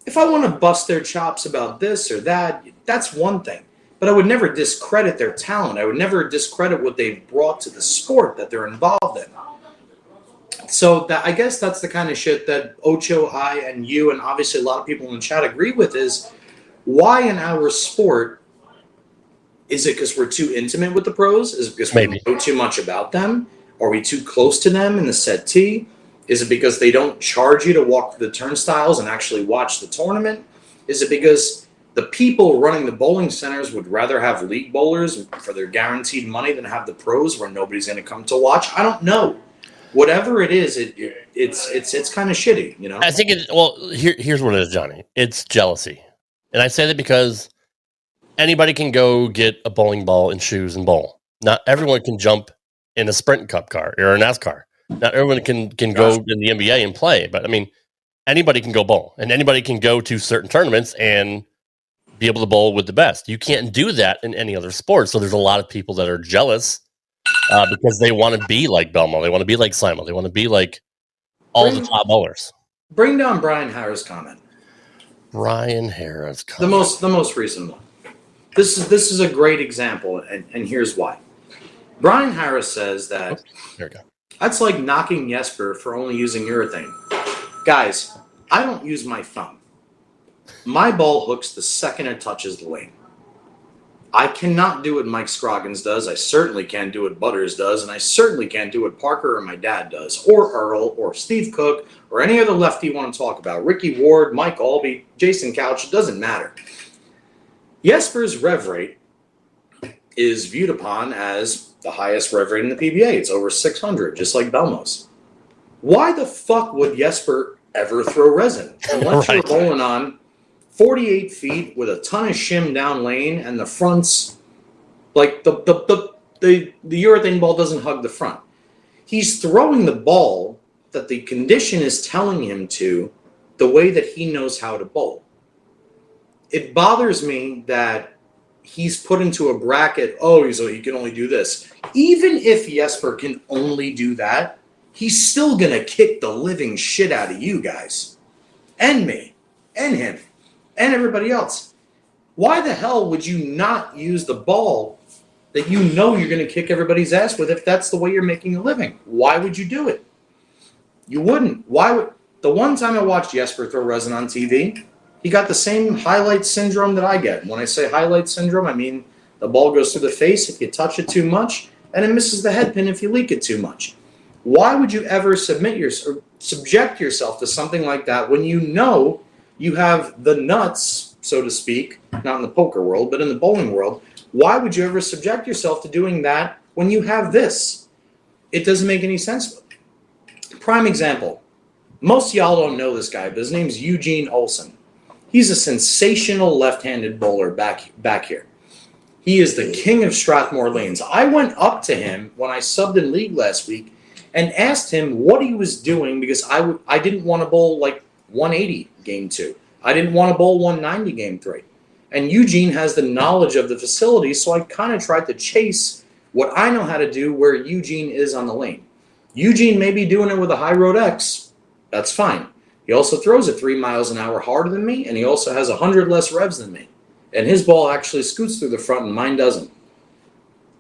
If I want to bust their chops about this or that, that's one thing. But I would never discredit their talent. I would never discredit what they've brought to the sport that they're involved in. So I guess that's the kind of shit that Ocho, I, and you, and obviously a lot of people in the chat agree with is why in our sport, is it because we're too intimate with the pros? Is it because we know too much about them? Are we too close to them in the set tee? Is it because they don't charge you to walk through the turnstiles and actually watch the tournament? Is it because the people running the bowling centers would rather have league bowlers for their guaranteed money than have the pros where nobody's going to come to watch? I don't know. Whatever it is, it's kind of shitty, you know? I think here's what it is, Johnny. It's jealousy. And I say that because anybody can go get a bowling ball and shoes and bowl. Not everyone can jump in a sprint cup car or a NASCAR. Not everyone can go in the NBA and play. But I mean, anybody can go bowl and anybody can go to certain tournaments and be able to bowl with the best. You can't do that in any other sport. So there's a lot of people that are jealous because they want to be like Belmo. They want to be like Simon. They want to be like all the top bowlers. Bring down Brian Harris' comment. Brian Harris' comment. The most recent one. This is a great example, and here's why. Brian Harris says that that's like knocking Jesper for only using urethane. Guys, I don't use my thumb. My ball hooks the second it touches the lane. I cannot do what Mike Scroggins does. I certainly can't do what Butters does, and I certainly can't do what Parker or my dad does, or Earl, or Steve Cook, or any other lefty you want to talk about. Ricky Ward, Mike Albee, Jason Couch, it doesn't matter. Jesper's rev rate is viewed upon as the highest rev rate in the PBA. It's over 600, just like Belmo's. Why the fuck would Jesper ever throw resin? Unless you're bowling on 48 feet with a ton of shim down lane and the fronts, like the urethane ball doesn't hug the front. He's throwing the ball that the condition is telling him to the way that he knows how to bowl. It bothers me that he's put into a bracket, he can only do this. Even if Jesper can only do that, he's still going to kick the living shit out of you guys. And me. And him. And everybody else. Why the hell would you not use the ball that you know you're going to kick everybody's ass with if that's the way you're making a living? Why would you do it? You wouldn't. Why would? The one time I watched Jesper throw resin on TV, he got the same highlight syndrome that I get. When I say highlight syndrome, I mean the ball goes through the face if you touch it too much, and it misses the head pin if you leak it too much. Why would you ever subject yourself to something like that when you know you have the nuts, so to speak, not in the poker world, but in the bowling world? Why would you ever subject yourself to doing that when you have this? It doesn't make any sense. Prime example. Most of y'all don't know this guy, but his name's Eugene Olsen. He's a sensational left-handed bowler back here. He is the king of Strathmore lanes. I went up to him when I subbed in league last week and asked him what he was doing because I didn't want to bowl like 180 game 2. I didn't want to bowl 190 game 3. And Eugene has the knowledge of the facility, so I kind of tried to chase what I know how to do where Eugene is on the lane. Eugene may be doing it with a high road X. That's fine. He also throws it 3 miles an hour harder than me, and he also has 100 less revs than me. And his ball actually scoots through the front, and mine doesn't.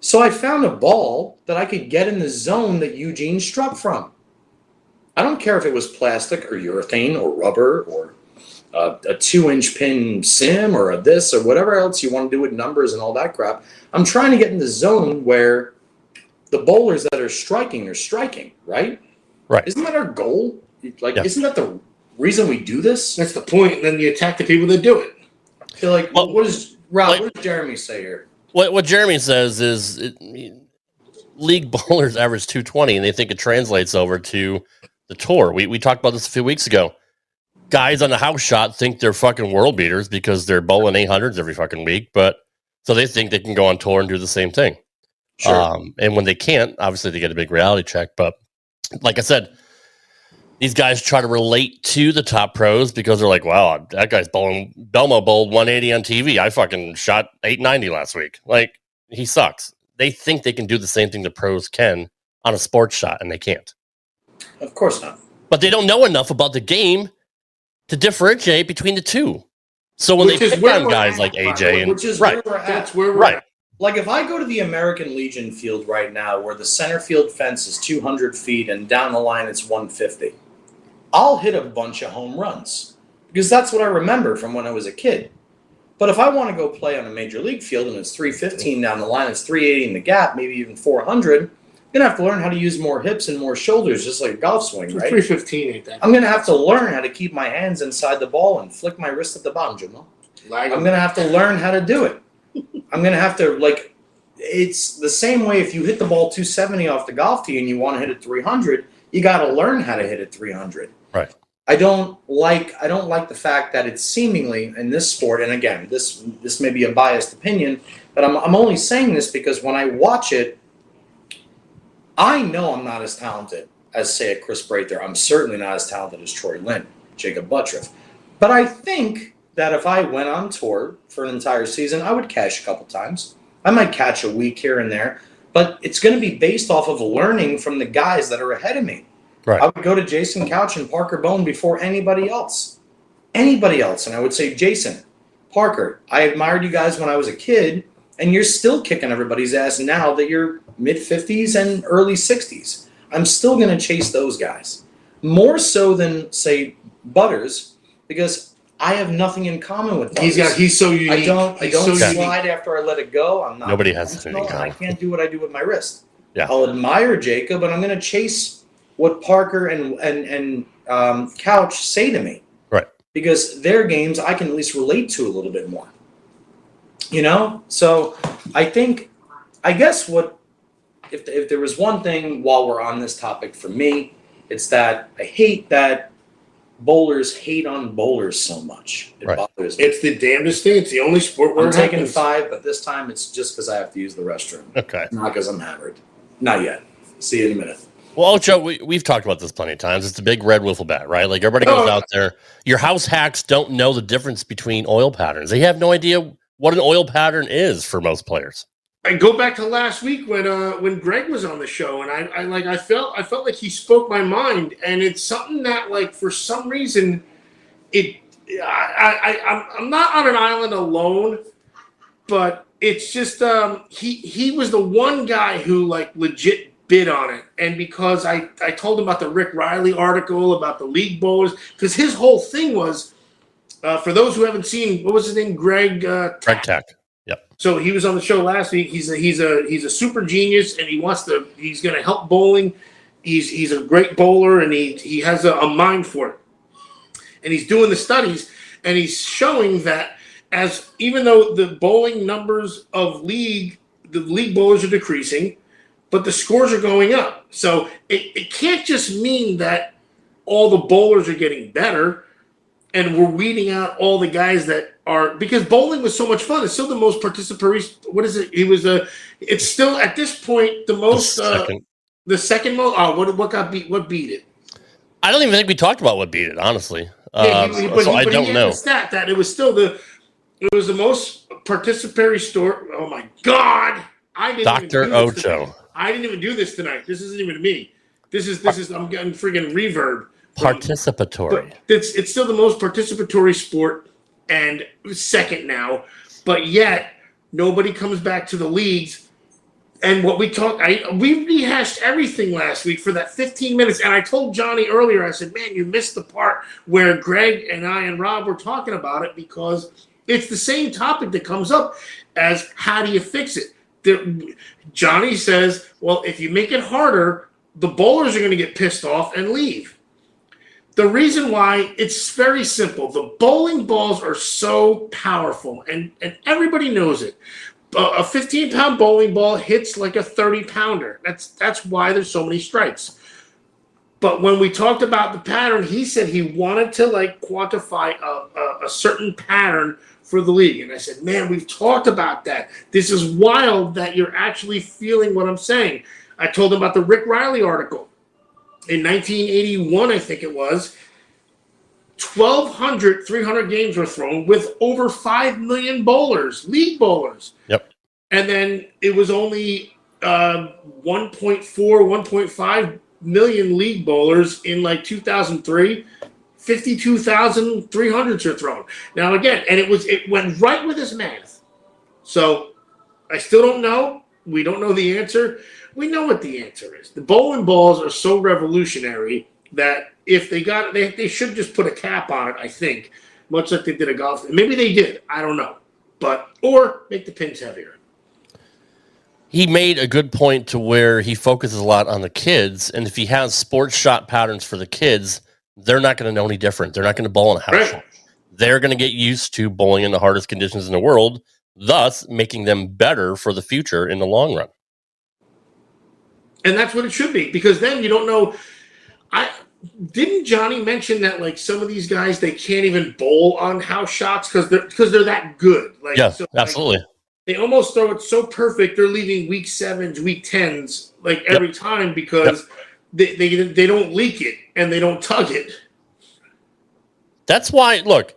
So I found a ball that I could get in the zone that Eugene struck from. I don't care if it was plastic or urethane or rubber or a 2-inch pin sim or a this or whatever else you want to do with numbers and all that crap. I'm trying to get in the zone where the bowlers that are striking, right? Right. Isn't that our goal? Like, Isn't that reason we do this? That's the point. And then you attack the people that do it. I feel like, what does Jeremy say here? What Jeremy says is league bowlers average 220, and they think it translates over to the tour. We talked about this a few weeks ago. Guys on the house shot think they're fucking world beaters because they're bowling 800s every fucking week, but so they think they can go on tour and do the same thing. Sure. And when they can't, obviously they get a big reality check. But like I said, these guys try to relate to the top pros because they're like, wow, that guy's bowling. Belmo bowled 180 on TV. I fucking shot 890 last week. Like, he sucks. They think they can do the same thing the pros can on a sports shot, and they can't. Of course not. But they don't know enough about the game to differentiate between the two. So when they pick on guys like AJ and which is where we're at. That's where we're at. Like if I go to the American Legion field right now where the center field fence is 200 feet and down the line it's 150, I'll hit a bunch of home runs because that's what I remember from when I was a kid. But if I want to go play on a major league field and it's 315 down the line, it's 380 in the gap, maybe even 400, I'm going to have to learn how to use more hips and more shoulders, just like a golf swing, right? 315 ain't that. I'm going to have to learn how to keep my hands inside the ball and flick my wrist at the bottom, Jimmo. I'm going to have to learn how to do it. I'm going to have to, like, it's the same way if you hit the ball 270 off the golf tee and you want to hit it 300, you got to learn how to hit it 300. Right. I don't like the fact that it's seemingly in this sport, and again, this may be a biased opinion, but I'm only saying this because when I watch it, I know I'm not as talented as, say, a Chris Braither. I'm certainly not as talented as Troy Lynn, Jacob Buttriff. But I think that if I went on tour for an entire season, I would cash a couple times. I might catch a week here and there, but it's going to be based off of learning from the guys that are ahead of me. Right. I would go to Jason Couch and Parker Bone before anybody else. Anybody else. And I would say, Jason, Parker, I admired you guys when I was a kid, and you're still kicking everybody's ass now that you're mid-50s and early 60s. I'm still going to chase those guys. More so than, say, Butters, because I have nothing in common with Butters. He's so unique. I don't so slide after I let it go. I'm not. Nobody has anything in common. I can't do what I do with my wrist. Yeah. I'll admire Jacob, and I'm going to chase what Parker and Couch say to me. Right. Because their games I can at least relate to a little bit more. You know? So I guess if there was one thing while we're on this topic for me, it's that I hate that bowlers hate on bowlers so much. It bothers me. It's the damnedest thing. It's the only sport where I'm it taking happens. 5, but this time it's just because I have to use the restroom. Okay. Not because I'm hammered. Not yet. See you in a minute. Well, Ocho, we've talked about this plenty of times. It's a big red wiffle bat, right? Like everybody goes out there. Your house hacks don't know the difference between oil patterns. They have no idea what an oil pattern is for most players. I go back to last week when Greg was on the show, and I felt like he spoke my mind, and it's something that, like, for some reason, I'm not on an island alone, but it's just he was the one guy who, like, legit bid on it. And because I told him about the Rick Riley article about the league bowlers, because his whole thing was, for those who haven't seen, what was his name? Greg Tack. Yep. So he was on the show last week. He's a super genius, and he's going to help bowling. He's a great bowler, and he has a mind for it. And he's doing the studies, and he's showing that even though the bowling numbers of the league bowlers are decreasing, but the scores are going up. So it can't just mean that all the bowlers are getting better and we're weeding out all the guys that are, because bowling was so much fun. It's still the most participatory. What is it? It's still at this point the most, the second most. What got beat? What beat it? I don't even think we talked about what beat it, honestly. I don't know. The stat that it was the most participatory store. Oh my God. Dr. Ocho. I didn't even do this tonight. This isn't even me. This is. I'm getting freaking reverb. Participatory. But it's still the most participatory sport and second now, but yet nobody comes back to the leagues. And what we rehashed everything last week for that 15 minutes. And I told Johnny earlier, I said, man, you missed the part where Greg and I and Rob were talking about it, because it's the same topic that comes up as how do you fix it? Johnny says, well, if you make it harder, the bowlers are going to get pissed off and leave. The reason why, it's very simple. The bowling balls are so powerful, and everybody knows it. A 15-pound bowling ball hits like a 30-pounder. That's why there's so many strikes. But when we talked about the pattern, he said he wanted to quantify a certain pattern for the league. And I said, man, we've talked about that. This is wild that you're actually feeling what I'm saying. I told him about the Rick Riley article. In 1981, I think it was, 1,200 300 games were thrown with over 5 million bowlers, league bowlers. Yep. And then it was only 1.5 million league bowlers in 2003. 52,300s are thrown. Now again, and it went right with his math. So I still don't know. We don't know the answer. We know what the answer is. The bowling balls are so revolutionary that if they got it, they should just put a cap on it, I think, much like they did a golf. Maybe they did. I don't know. Or make the pins heavier. He made a good point to where he focuses a lot on the kids, and if he has sports shot patterns for the kids, they're not going to know any different. They're not going to bowl in a house shot. They're going to get used to bowling in the hardest conditions in the world, thus making them better for the future in the long run. And that's what it should be, because then you don't know. Didn't Johnny mention that some of these guys, they can't even bowl on house shots because they're that good? Absolutely. They almost throw it so perfect they're leaving week 7s, week 10s every time because they don't leak it and they don't tug it. That's why. Look,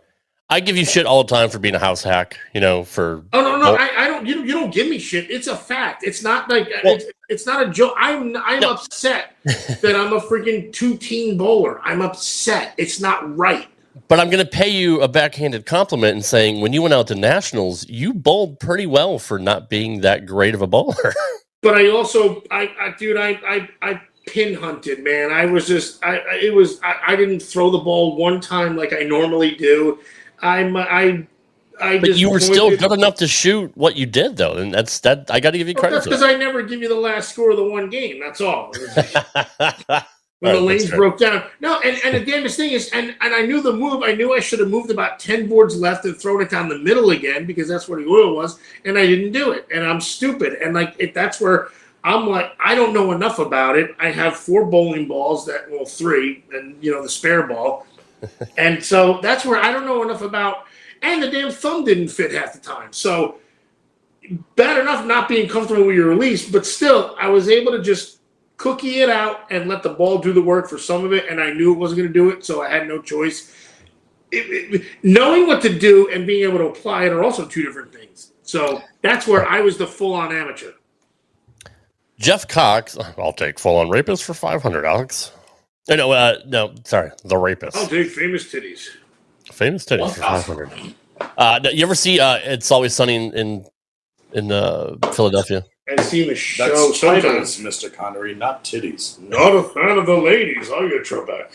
I give you shit all the time for being a house hack. For no, I don't. You don't give me shit. It's a fact. It's not it's not a joke. I'm upset that I'm a freaking 2-team bowler. I'm upset. It's not right. But I'm going to pay you a backhanded compliment in saying when you went out to nationals, you bowled pretty well for not being that great of a bowler. But I also, I pin hunted, man. I didn't throw the ball one time like I normally do. But you were still good enough to shoot what you did, though, and that's that. I got to give you credit. That's because I never give you the last score of the one game. That's all. When the lanes broke down. No, and the damnest thing is, and I knew the move. I knew I should have moved about 10 boards left and thrown it down the middle again because that's where the oil was, and I didn't do it. And I'm stupid. And that's where I'm I don't know enough about it. I have 4 bowling balls 3, and the spare ball. And so that's where I don't know enough about. And the damn thumb didn't fit half the time. So bad enough not being comfortable with your release, but still, I was able to just cookie it out and let the ball do the work for some of it, and I knew it wasn't going to do it, so I had no choice. Knowing what to do and being able to apply it are also 2 different things. So that's where I was the full-on amateur. Jeff Cox, I'll take full-on rapist for $500, Alex. No, sorry, the rapist. I'll take famous titties. Famous titties for $500. You ever see It's Always Sunny in Philadelphia? And seen the show That's sometimes. Mr. Connery, not titties. Not a fan of the ladies. I'll get Trebek.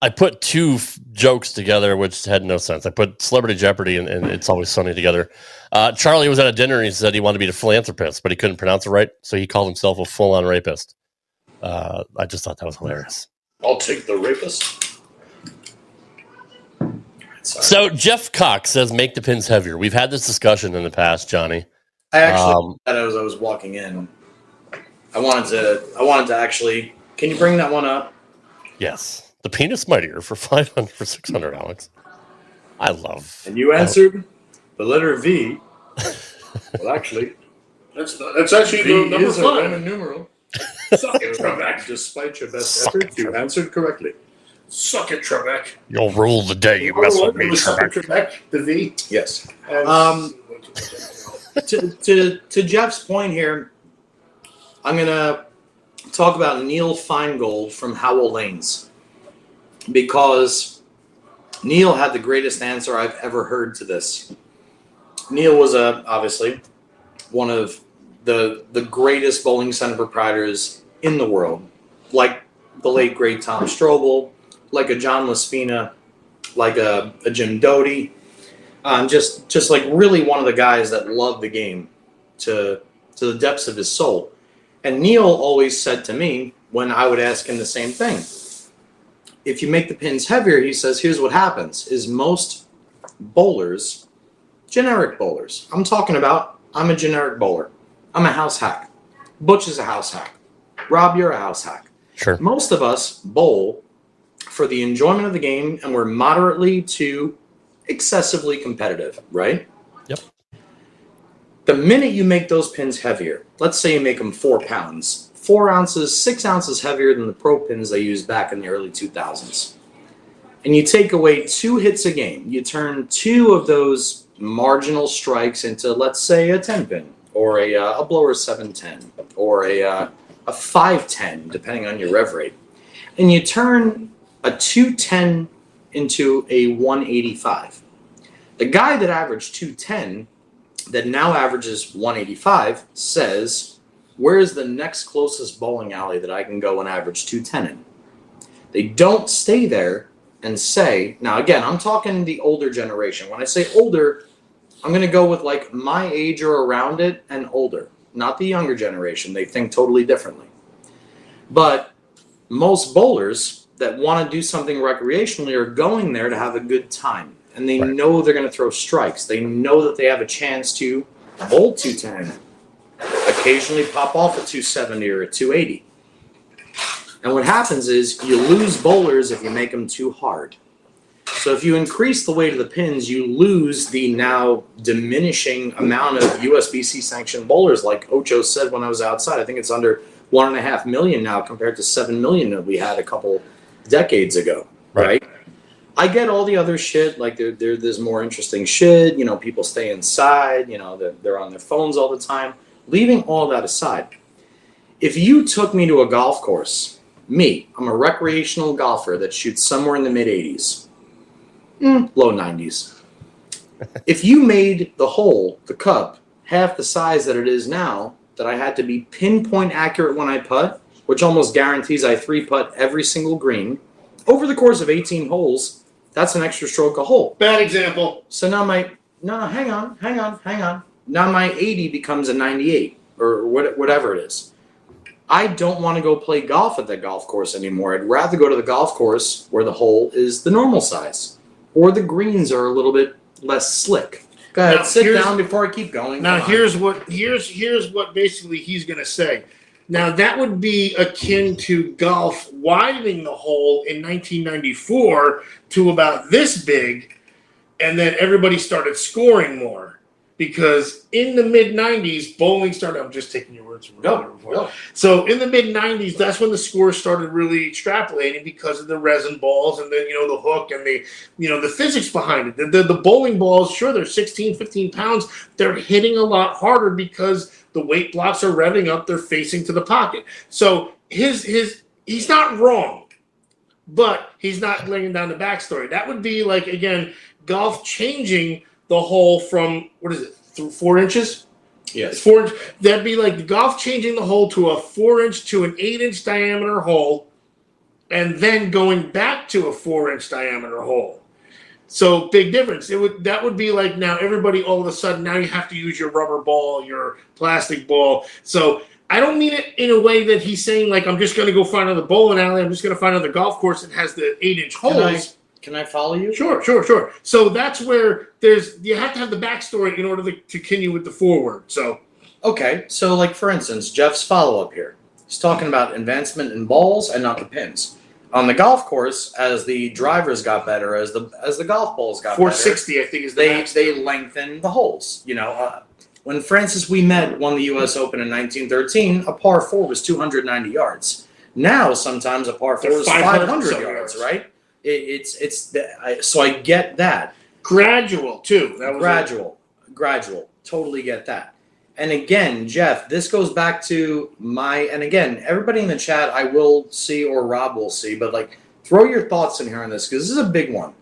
I put 2 jokes together, which had no sense. I put Celebrity Jeopardy and It's Always Sunny together. Charlie was at a dinner and he said he wanted to be a philanthropist, but he couldn't pronounce it right, so he called himself a full-on rapist. I just thought that was hilarious. I'll take the rapist. So Jeff Cox says, make the pins heavier. We've had this discussion in the past, Johnny. I actually, as I was walking in, I wanted to actually. Can you bring that one up? Yes, the penis mightier for $600, Alex. I love. And you answered the letter V. Well, actually, that's actually V number is 5. a Roman numeral. Suck it, Trebek. Despite your best effort, you answered correctly. Suck it, Trebek. You'll rule the day you mess with me, Trebek. The V. Yes. To Jeff's point here, I'm gonna talk about Neil Feingold from Howell Lanes because Neil had the greatest answer I've ever heard to this. Neil was obviously one of the greatest bowling center proprietors in the world, like the late great Tom Strobel, like a John Laspina, like a Jim Doty. Just like really one of the guys that loved the game to the depths of his soul. And Neil always said to me when I would ask him the same thing, if you make the pins heavier, he says, here's what happens, is most bowlers, generic bowlers, I'm talking about, I'm a generic bowler. I'm a house hack. Butch is a house hack. Rob, you're a house hack. Sure. Most of us bowl for the enjoyment of the game, and we're moderately to excessively competitive, right? Yep. The minute you make those pins heavier, let's say you make them 4 pounds, 4 ounces, 6 ounces heavier than the pro pins they used back in the early 2000s, and you take away 2 hits a game, you turn 2 of those marginal strikes into, let's say, a 10 pin, or a blower 710, or a 510, depending on your rev rate, and you turn a 210 into a 185. The guy that averaged 210 that now averages 185 says, where's the next closest bowling alley that I can go and average 210 in? They don't stay there and say, now again, I'm talking the older generation. When I say older, I'm going to go with like my age or around it and older, not the younger generation. They think totally differently. But most bowlers that want to do something recreationally are going there to have a good time. And they know they're going to throw strikes. They know that they have a chance to bowl 210, occasionally pop off a 270 or a 280. And what happens is you lose bowlers if you make them too hard. So if you increase the weight of the pins, you lose the now diminishing amount of USBC sanctioned bowlers. Like Ocho said when I was outside, I think it's under 1.5 million now compared to 7 million that we had a couple decades ago, right? I get all the other shit, like there's more interesting shit, you know, people stay inside, you know, they're on their phones all the time. Leaving all that aside, if you took me to a golf course, I'm a recreational golfer that shoots somewhere in the mid-80s, low 90s. If you made the hole, the cup, half the size that it is now, that I had to be pinpoint accurate when I putt, which almost guarantees I 3-putt every single green, over the course of 18 holes, that's an extra stroke a hole. Bad example. So now hang on. Now my 80 becomes a 98 or whatever it is. I don't want to go play golf at that golf course anymore. I'd rather go to the golf course where the hole is the normal size or the greens are a little bit less slick. Go ahead, sit down before I keep going. Now here's what basically he's going to say. Now, that would be akin to golf widening the hole in 1994 to about this big, and then everybody started scoring more. Because in the mid-90s, bowling started... I'm just taking your words from before. So in the mid-90s, that's when the scores started really extrapolating because of the resin balls and then, the hook and the physics behind it. The bowling balls, sure, they're 16, 15 pounds. They're hitting a lot harder because the weight blocks are revving up. They're facing to the pocket. So he's not wrong, but he's not laying down the backstory. That would be like, again, golf changing the hole from, 4 inches? Yes. 4 inch. That'd be like the golf changing the hole to a 4-inch to an 8-inch diameter hole, and then going back to a 4-inch diameter hole. So big difference. That would be like now everybody all of a sudden now you have to use your rubber ball, your plastic ball. So I don't mean it in a way that he's saying like I'm just going to go find another bowling alley. I'm just going to find another golf course that has the 8-inch holes. Can I follow you? Sure. So that's where you have to have the backstory in order to continue with the forward. So, okay. So, like for instance, Jeff's follow-up here. He's talking about advancement in balls and not the pins. On the golf course, as the drivers got better, as the golf balls got 460, better, I think is they lengthened the holes. When Francis Ouimet won the U.S. Open in 1913, a par 4 was 290 yards. Now, sometimes a par 4 is 500 yards, right? So I get that. Gradual too. That was gradual. Totally get that. And again, Jeff, this goes back to and again, everybody in the chat I will see or Rob will see, but like throw your thoughts in here on this because this is a big one.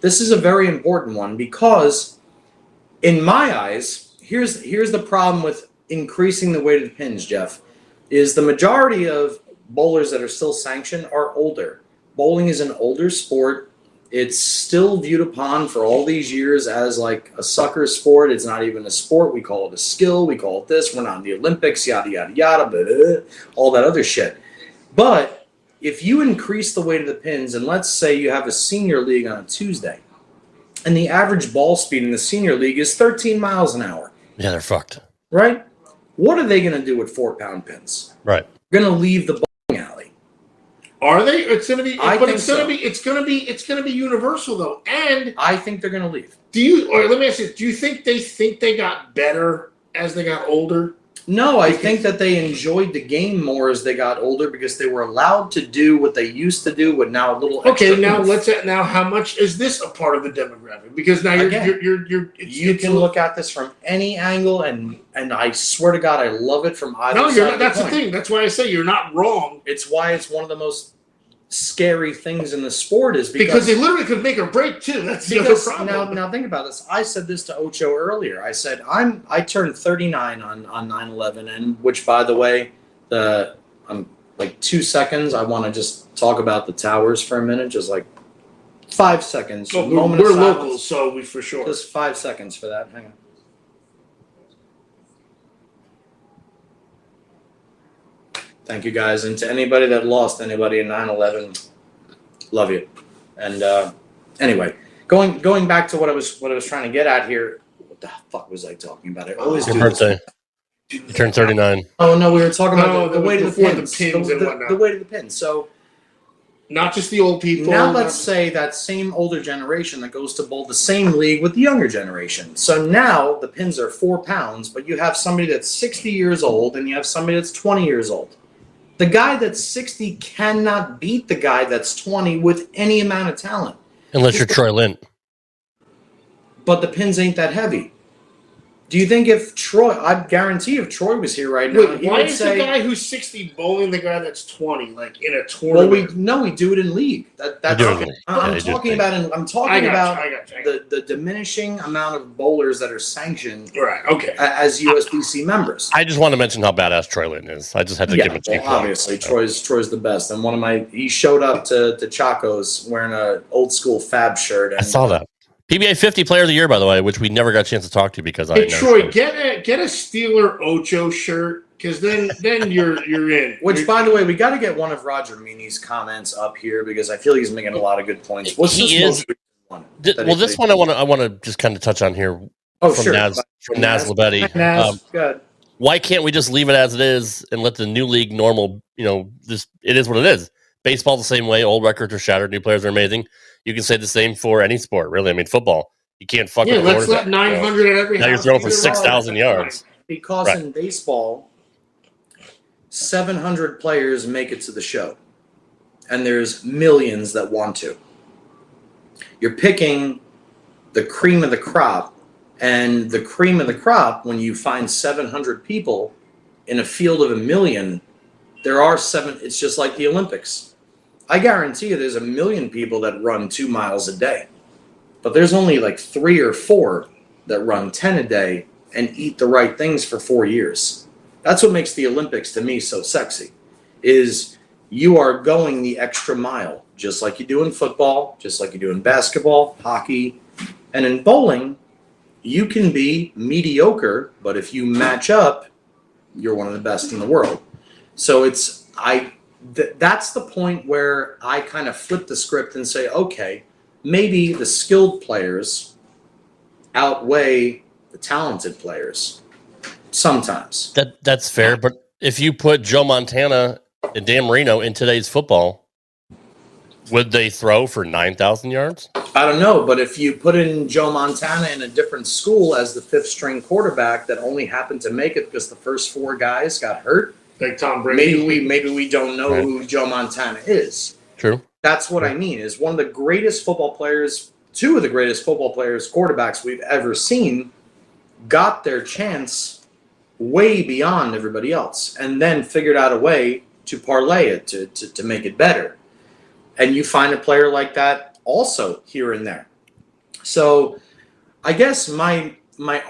This is a very important one because in my eyes, here's the problem with increasing the weight of the pins, Jeff, is the majority of bowlers that are still sanctioned are older. Bowling is an older sport. It's still viewed upon for all these years as like a sucker sport. It's not even a sport. We call it a skill. We call it this. We're not in the Olympics, yada, yada, yada, blah, all that other shit. But if you increase the weight of the pins, and let's say you have a senior league on a Tuesday, and the average ball speed in the senior league is 13 miles an hour. Yeah, they're fucked. Right? What are they going to do with 4-pound pins? Right. They're going to leave the bowling alley. Are they? It's going to be. I But think it's going so. to be. It's going to be universal though. And I think they're going to leave. Let me ask you: do you think they got better as they got older? No, I think that they enjoyed the game more as they got older because they were allowed to do what they used to do with now a little extra. Okay, now how much is this a part of the demographic? Because now you can look at this from any angle, and I swear to God, I love it from either No, side. you're not, that's the thing. That's why I say you're not wrong. It's why it's one of the most scary things in the sport is Because they literally could make or break too. That's the other problem. now think about this. I said this to Ocho earlier. I said I turned 39 on 9/11, and which, by the way, I'm like 2 seconds. I want to just talk about the towers for a minute, just like 5 seconds. Well, moment we're of silence. locals, so we for sure. Just 5 seconds for that. Hang on. Thank you, guys. And to anybody that lost anybody in 9/11, love you. And anyway, going back to what I was trying to get at here. What the fuck was I talking about? I always Your do birthday. this. You turned 39. Oh no, we were talking about the weight of the before pins. the pins and whatnot. The weight of the pins. So not just the old people. now let's say that same older generation that goes to bowl the same league with the younger generation. So now the pins are 4 pounds, but you have somebody that's 60 years old and you have somebody that's 20 years old. The guy that's 60 cannot beat the guy that's 20 with any amount of talent. Unless you're Troy Lint. But the pins ain't that heavy. Do you think if Troy, I'd guarantee if Troy was here right now, Wait, he why would is say, the guy who's 60 bowling the guy that's 20, like in a tournament? well, we do it in league. That's You do it in league. I'm Yeah, talking you do it about. I'm I talking got about you, I got you. the diminishing amount of bowlers that are sanctioned Right, okay. as USBC members. I just want to mention how badass Troy Lint is. I just had to give him a cheap plug. Obviously, Troy's the best. And he showed up to Chackos wearing an old school Fab shirt. And I saw that. PBA 50 Player of the Year, by the way, which we never got a chance to talk to because Hey I know. Troy, get a Steeler Ocho shirt, because then you're in. Which, by the way, we got to get one of Roger Meany's comments up here because I feel he's making a lot of good points. What's He this is- most recent one? This one I want to just kind of touch on here. Oh, from sure. Naz Labetti. Naz, good. Why can't we just leave it as it is and let the new league normal? It is what it is. Baseball's the same way. Old records are shattered. New players are amazing. You can say the same for any sport, really. I mean, football. You can't fuck with the let's let quarterback. 900 at every Now you're house throwing for either 6,000 way. yards. Because Right. in baseball, 700 players make it to the show, and there's millions that want to. You're picking the cream of the crop, and the cream of the crop, when you find 700 people in a field of 1 million, there are seven. It's just like the Olympics. I guarantee you there's 1 million people that run 2 miles a day, but there's only like 3 or 4 that run 10 a day and eat the right things for 4 years. That's what makes the Olympics to me so sexy, is you are going the extra mile, just like you do in football, just like you do in basketball, hockey, and in bowling. You can be mediocre, but if you match up, you're one of the best in the world. So that's the point where I kind of flip the script and say, okay, maybe the skilled players outweigh the talented players sometimes. That's fair, but if you put Joe Montana and Dan Marino in today's football, would they throw for 9,000 yards? I don't know, but if you put in Joe Montana in a different school as the 5th string quarterback that only happened to make it because the first 4 guys got hurt, like Tom Brady, maybe we don't know who Joe Montana is. True. That's what I mean, is one of the greatest football players, 2 of the greatest football players, quarterbacks we've ever seen, got their chance way beyond everybody else and then figured out a way to parlay it, to make it better. And you find a player like that also here and there. So I guess my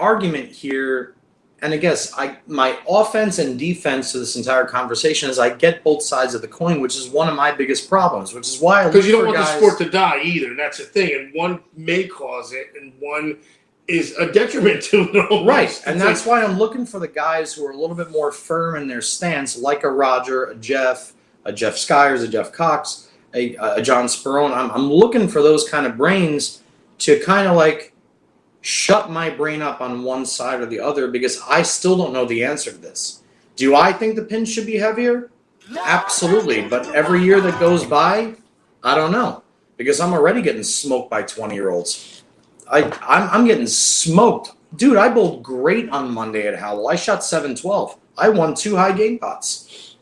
argument here, and I guess my offense and defense to this entire conversation is I get both sides of the coin, which is one of my biggest problems, which is why I Because you don't look want for the guys- sport to die either. That's the thing. And one may cause it, and one is a detriment to it almost. Right, and It's that's like, why I'm looking for the guys who are a little bit more firm in their stance, like a Roger, a Jeff, a Jeff Skyers, a Jeff Cox, a John Sperone. I'm looking for those kind of brains to kind of like shut my brain up on one side or the other, because I still don't know the answer to this. Do I think the pins should be heavier? Absolutely. But every year that goes by, I don't know, because I'm already getting smoked by 20-year-olds. I'm getting smoked. Dude, I bowled great on Monday at Howell. I shot 712. I won 2 high game pots.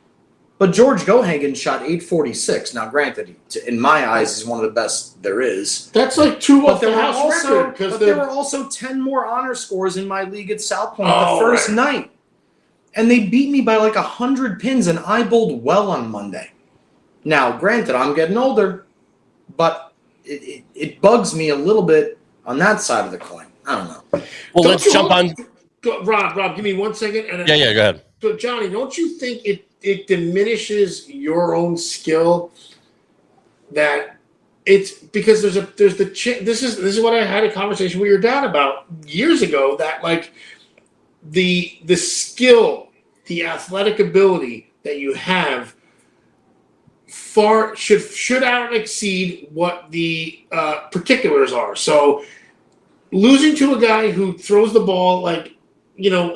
But George Gohagan shot 846. Now, granted, in my eyes, he's one of the best there is. That's like 2 off the house record. But there were also 10 more honor scores in my league at South Point the first night. And they beat me by like 100 pins, and I bowled well on Monday. Now, granted, I'm getting older, but it bugs me a little bit on that side of the coin. I don't know. Well, let's jump on. Rob, give me 1 second. And Yeah, go ahead. So, Johnny, don't you think it diminishes your own skill that it's because this is what I had a conversation with your dad about years ago, that like the skill, the athletic ability that you have far should out exceed what the particulars are. So losing to a guy who throws the ball like,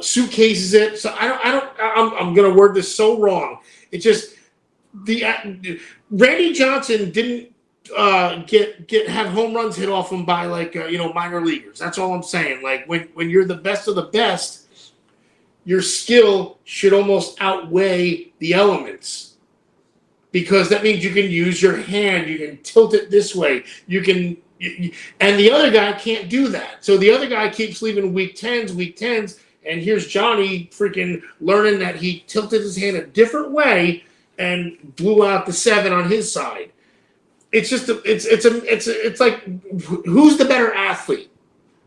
suitcases it. So I'm going to word this so wrong. It's just Randy Johnson didn't have home runs hit off him by like, minor leaguers. That's all I'm saying. Like when you're the best of the best, your skill should almost outweigh the elements, because that means you can use your hand. You can tilt it this way. You can, and the other guy can't do that. So the other guy keeps leaving weak tens. And here's Johnny freaking learning that he tilted his hand a different way and blew out the 7 on his side. It's just it's like, who's the better athlete?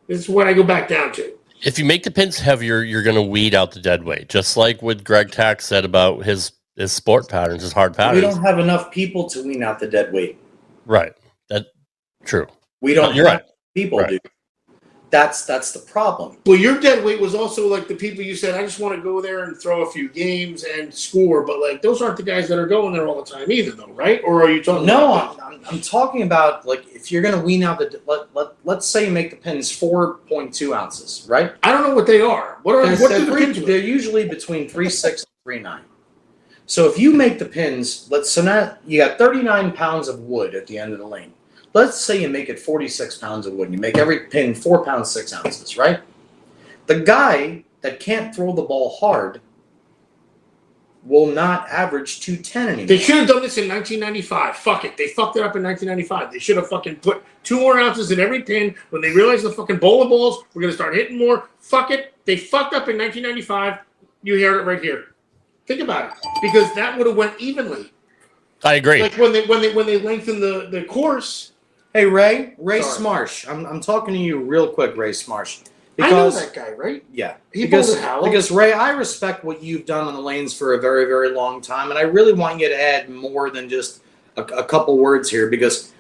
This is what I go back down to. If you make the pins heavier, you're going to weed out the dead weight, just like what Greg Tack said about his sport patterns, his hard patterns. We don't have enough people to wean out the dead weight. Right. That's true. We don't. You're right. People right. do. That's the problem. Well, your dead weight was also like the people you said, I just want to go there and throw a few games and score. But like those aren't the guys that are going there all the time either, though, right? Or are you talking? No, I'm talking about like if you're going to wean out let's say you make the pins 4.2 ounces, right? I don't know what they are. What do the pins? They're usually between 3.6 and 3.9. So if you make the pins, now you got 39 pounds of wood at the end of the lane. Let's say you make it 46 pounds of wood and you make every pin 4 pounds 6 ounces, right? The guy that can't throw the ball hard will not average 210 anymore. They should have done this in 1995. Fuck it. They fucked it up in 1995. They should have fucking put 2 more ounces in every pin when they realized the fucking bowling balls were going to start hitting more. Fuck it. They fucked up in 1995. You heard it right here. Think about it. Because that would have went evenly. I agree. Like when they lengthened the course. Hey, Ray Smarsh. I'm talking to you real quick, Ray Smarsh. Because, I know that guy, right? Yeah. Because Ray, I respect what you've done on the lanes for a very, very long time, and I really want you to add more than just a couple words here, because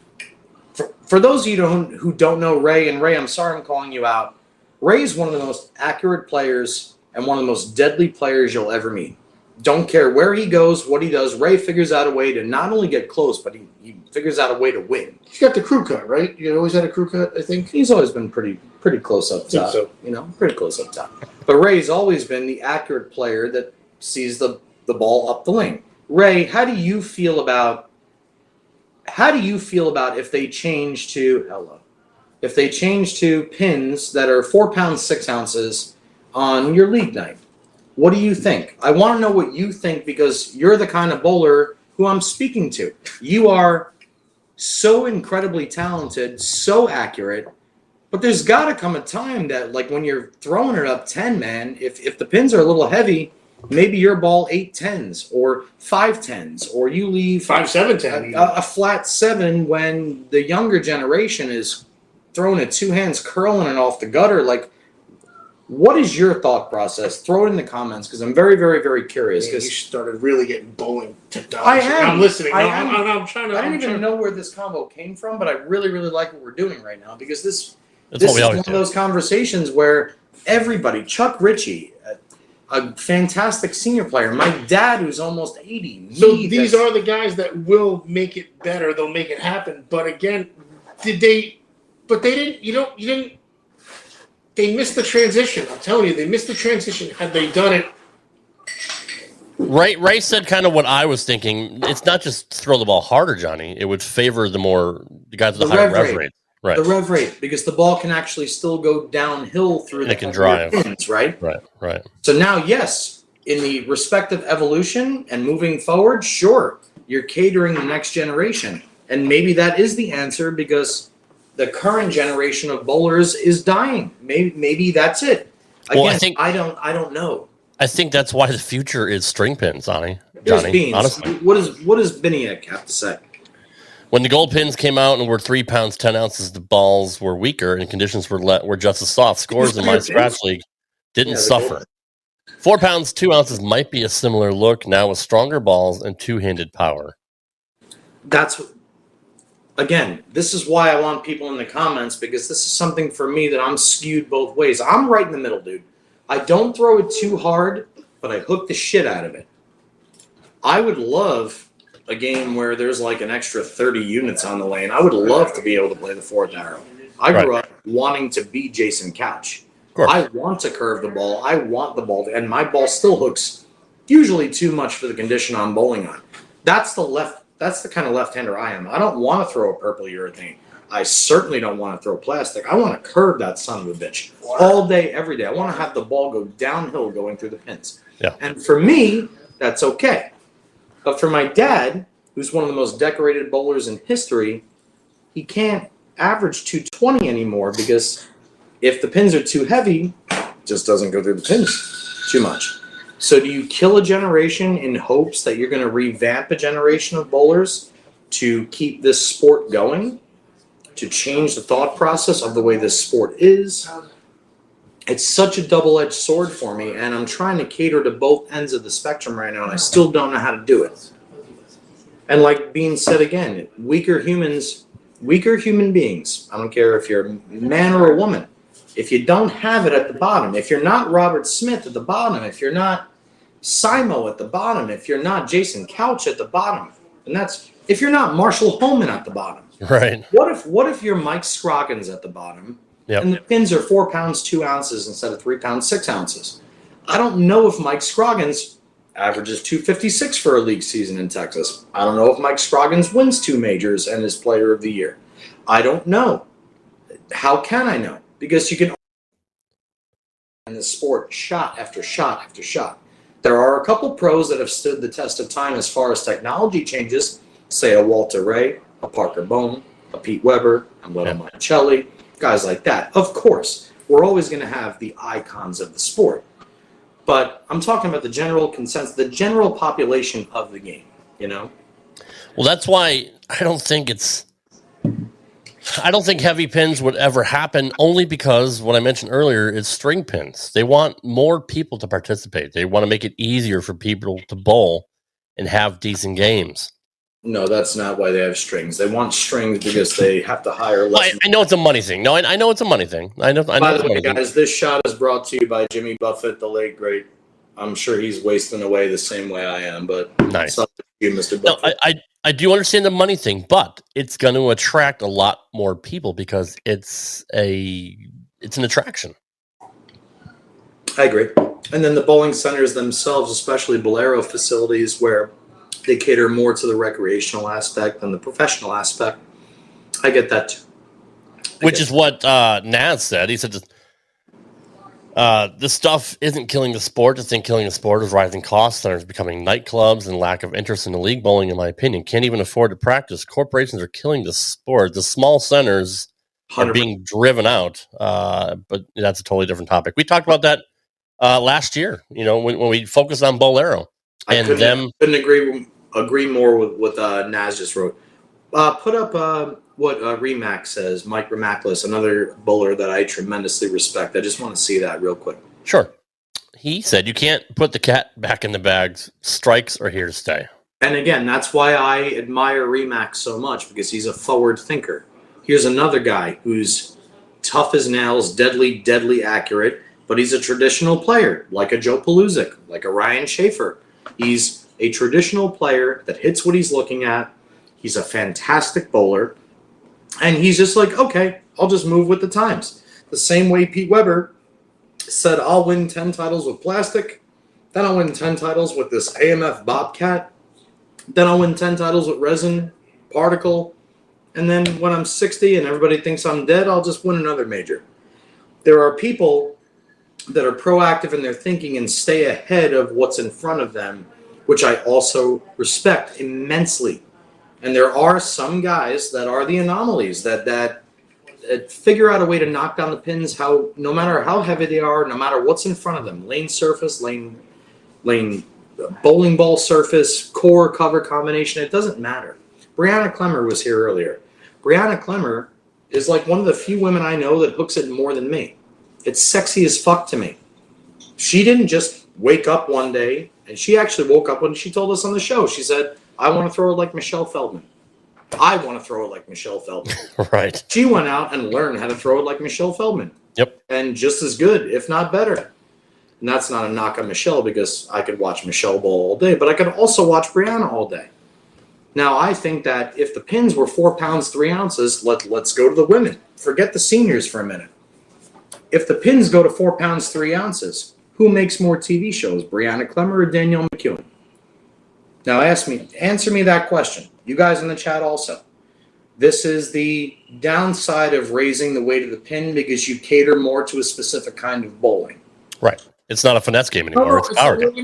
for those of you who don't know Ray, and Ray, I'm sorry I'm calling you out, Ray's one of the most accurate players and one of the most deadly players you'll ever meet. Don't care where he goes, what he does, Ray figures out a way to not only get close, but he figures out a way to win. He's got the crew cut, right? You always had a crew cut, I think? He's always been pretty close up top. So. Pretty close up top. But Ray's always been the accurate player that sees the ball up the lane. Ray, how do you feel about if they change to pins that are 4 pounds 6 ounces on your league night? What do you think? I want to know what you think, because you're the kind of bowler who I'm speaking to. You are so incredibly talented, so accurate, but there's got to come a time that, like, when you're throwing it up 10, man, if the pins are a little heavy, maybe your ball 8 10s or 5 10s, or you leave 5 7 10, a flat 7 when the younger generation is throwing it 2 hands, curling it off the gutter. Like, what is your thought process? Throw it in the comments, because I'm very, very, very curious. Because you started really getting bowling technology. I am. I'm listening. I'm trying to. I don't even know where this combo came from, but I really, really like what we're doing right now, because this is one of those conversations where everybody, Chuck Ritchie, a fantastic senior player. My dad, who's almost 80. So these are the guys that will make it better. They'll make it happen. But again, they didn't. They missed the transition. I'm telling you, they missed the transition. Had they done it. Ray said kind of what I was thinking. It's not just throw the ball harder, Johnny. It would favor the guys with the higher rev rate. Right. The rev rate, because the ball can actually still go downhill through it can drive pins, right? Right. So now, yes, in the respective evolution and moving forward, sure, you're catering the next generation. And maybe that is the answer, because the current generation of bowlers is dying. Maybe that's it. Again, I don't know. I think that's why the future is string pins, Johnny. Beans. Honestly, what does Biniak have to say? When the gold pins came out and were 3 pounds 10 ounces, the balls were weaker and conditions were just as soft. Scores in my scratch league didn't suffer. 4 pounds 2 ounces might be a similar look now with stronger balls and two-handed power. Again, this is why I want people in the comments, because this is something for me that I'm skewed both ways. I'm right in the middle, dude. I don't throw it too hard, but I hook the shit out of it. I would love a game where there's like an extra 30 units on the lane. I would love to be able to play the fourth arrow. I grew up wanting to be Jason Couch. I want to curve the ball. I want the ball, and my ball still hooks usually too much for the condition I'm bowling on. That's the kind of left-hander I am. I don't want to throw a purple urethane. I certainly don't want to throw plastic. I want to curve that son of a bitch all day, every day. I want to have the ball go downhill going through the pins. Yeah. And for me, that's okay. But for my dad, who's one of the most decorated bowlers in history, he can't average 220 anymore, because if the pins are too heavy, it just doesn't go through the pins too much. So do you kill a generation in hopes that you're going to revamp a generation of bowlers to keep this sport going, to change the thought process of the way this sport is? It's such a double-edged sword for me, and I'm trying to cater to both ends of the spectrum right now, and I still don't know how to do it. And like Bean said again, weaker human beings, I don't care if you're a man or a woman, if you don't have it at the bottom, if you're not Robert Smith at the bottom, if you're not Simo at the bottom, if you're not Jason Couch at the bottom, and that's if you're not Marshall Holman at the bottom. Right. What if you're Mike Scroggins at the bottom, and the pins are 4 pounds 2 ounces instead of 3 pounds 6 ounces? I don't know if Mike Scroggins averages 256 for a league season in Texas. I don't know if Mike Scroggins wins 2 majors and is player of the year. I don't know. How can I know? Because you can in the sport shot after shot after shot. There are a couple pros that have stood the test of time as far as technology changes, say a Walter Ray, a Parker Bone, a Pete Weber, a Lito Monticelli, guys like that. Of course, we're always going to have the icons of the sport. But I'm talking about the general consensus, the general population of the game, you know? Well, that's why I don't think heavy pins would ever happen, only because what I mentioned earlier is string pins. They want more people to participate. They want to make it easier for people to bowl and have decent games. No, that's not why they have strings. They want strings because they have to hire less. I know it's a money thing. No, I know it's a money thing. I know. By the way, guys, this shot is brought to you by Jimmy Buffett, the late great. I'm sure he's wasting away the same way I am, but nice. It's up to you, Mr. Buffett. No, I do understand the money thing, but it's going to attract a lot more people because it's an attraction. I agree. And then the bowling centers themselves, especially Bolero facilities, where they cater more to the recreational aspect than the professional aspect. I get that too. Which is what Naz said. He said, this stuff isn't killing the sport. The thing killing the sport is rising costs, centers becoming nightclubs, and lack of interest in the league bowling, in my opinion. Can't even afford to practice. Corporations are killing the sport. The small centers are being driven out, but that's a totally different topic. We talked about that last year, when we focused on Bolero. And couldn't agree more with what Naz just wrote. Put up what Remax says, Mike Remaklis, another bowler that I tremendously respect. I just want to see that real quick. Sure. He said, you can't put the cat back in the bags. Strikes are here to stay. And again, that's why I admire Remax so much, because he's a forward thinker. Here's another guy who's tough as nails, deadly, deadly accurate, but but he's a traditional player, like a Joe Pelusic, like a Ryan Schaefer. He's a traditional player that hits what he's looking at. He's a fantastic bowler. And he's just like, okay, I'll just move with the times. The same way Pete Weber said, I'll win 10 titles with plastic. Then I'll win 10 titles with this AMF Bobcat. Then I'll win 10 titles with resin, particle. And then when I'm 60 and everybody thinks I'm dead, I'll just win another major. There are people that are proactive in their thinking and stay ahead of what's in front of them, which I also respect immensely. And there are some guys that are the anomalies that figure out a way to knock down the pins, no matter how heavy they are, no matter what's in front of them, lane surface, lane bowling ball surface, core cover combination, it doesn't matter. Brianna Clemmer was here earlier. Brianna Clemmer is like one of the few women I know that hooks it more than me. It's sexy as fuck to me. She didn't just wake up one day, and she actually woke up when she told us on the show. She said, I want to throw it like Michelle Feldman. I want to throw it like Michelle Feldman. Right. She went out and learned how to throw it like Michelle Feldman. Yep. And just as good, if not better. And that's not a knock on Michelle, because I could watch Michelle bowl all day, but I could also watch Brianna all day. Now, I think that if the pins were 4 pounds, 3 ounces, let's go to the women. Forget the seniors for a minute. If the pins go to 4 pounds, 3 ounces, who makes more TV shows, Brianna Clemmer or Danielle McEwen? Now, answer me that question. You guys in the chat also. This is the downside of raising the weight of the pin, because you cater more to a specific kind of bowling. Right. It's not a finesse game anymore. It's a power game.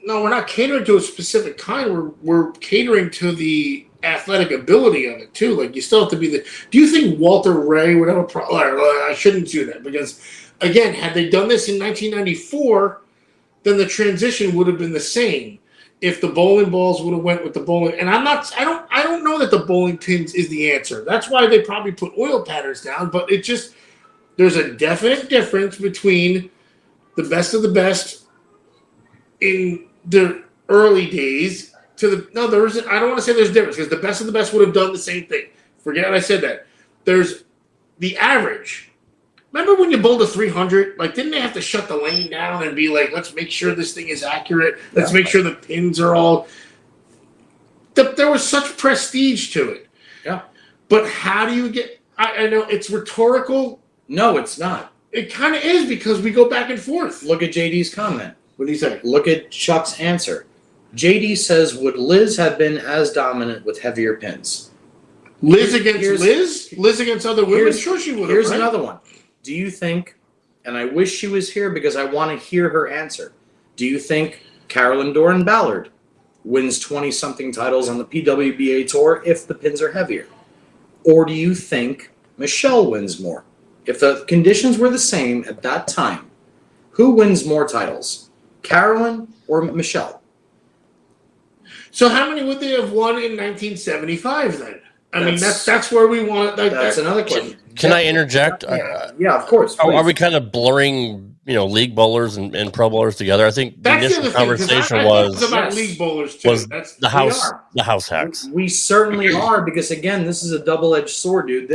No, we're not catering to a specific kind. We're catering to the athletic ability of it too. Like, you still have to be do you think Walter Ray would have a problem? I shouldn't do that, because again, had they done this in 1994, then the transition would have been the same. If the bowling balls would have went with the bowling, and I don't know that the bowling pins is the answer. That's why they probably put oil patterns down, but there's a definite difference between the best of the best in the early days there isn't. I don't want to say there's a difference, because the best of the best would have done the same thing. Forget I said that. There's the average. Remember when you bowled a 300? Like, didn't they have to shut the lane down and be like, let's make sure this thing is accurate. Let's make sure the pins are all. There was such prestige to it. Yeah. But how do you get? I know it's rhetorical. No, it's not. It kind of is, because we go back and forth. Look at JD's comment. What do you say? Look at Chuck's answer. JD says, would Liz have been as dominant with heavier pins? Liz against other women? Sure she would have. Here's another one. Do you think, and I wish she was here because I want to hear her answer, do you think Carolyn Doran Ballard wins 20-something titles on the PWBA Tour if the pins are heavier? Or do you think Michelle wins more? If the conditions were the same at that time, who wins more titles, Carolyn or Michelle? So how many would they have won in 1975 then? I mean, that's where we want. That's another question. Can I interject? Yeah, of course. Are we kind of blurring, league bowlers and pro bowlers together? I think the initial conversation was about league bowlers too. The house hacks. We certainly are, because again, this is a double-edged sword, dude.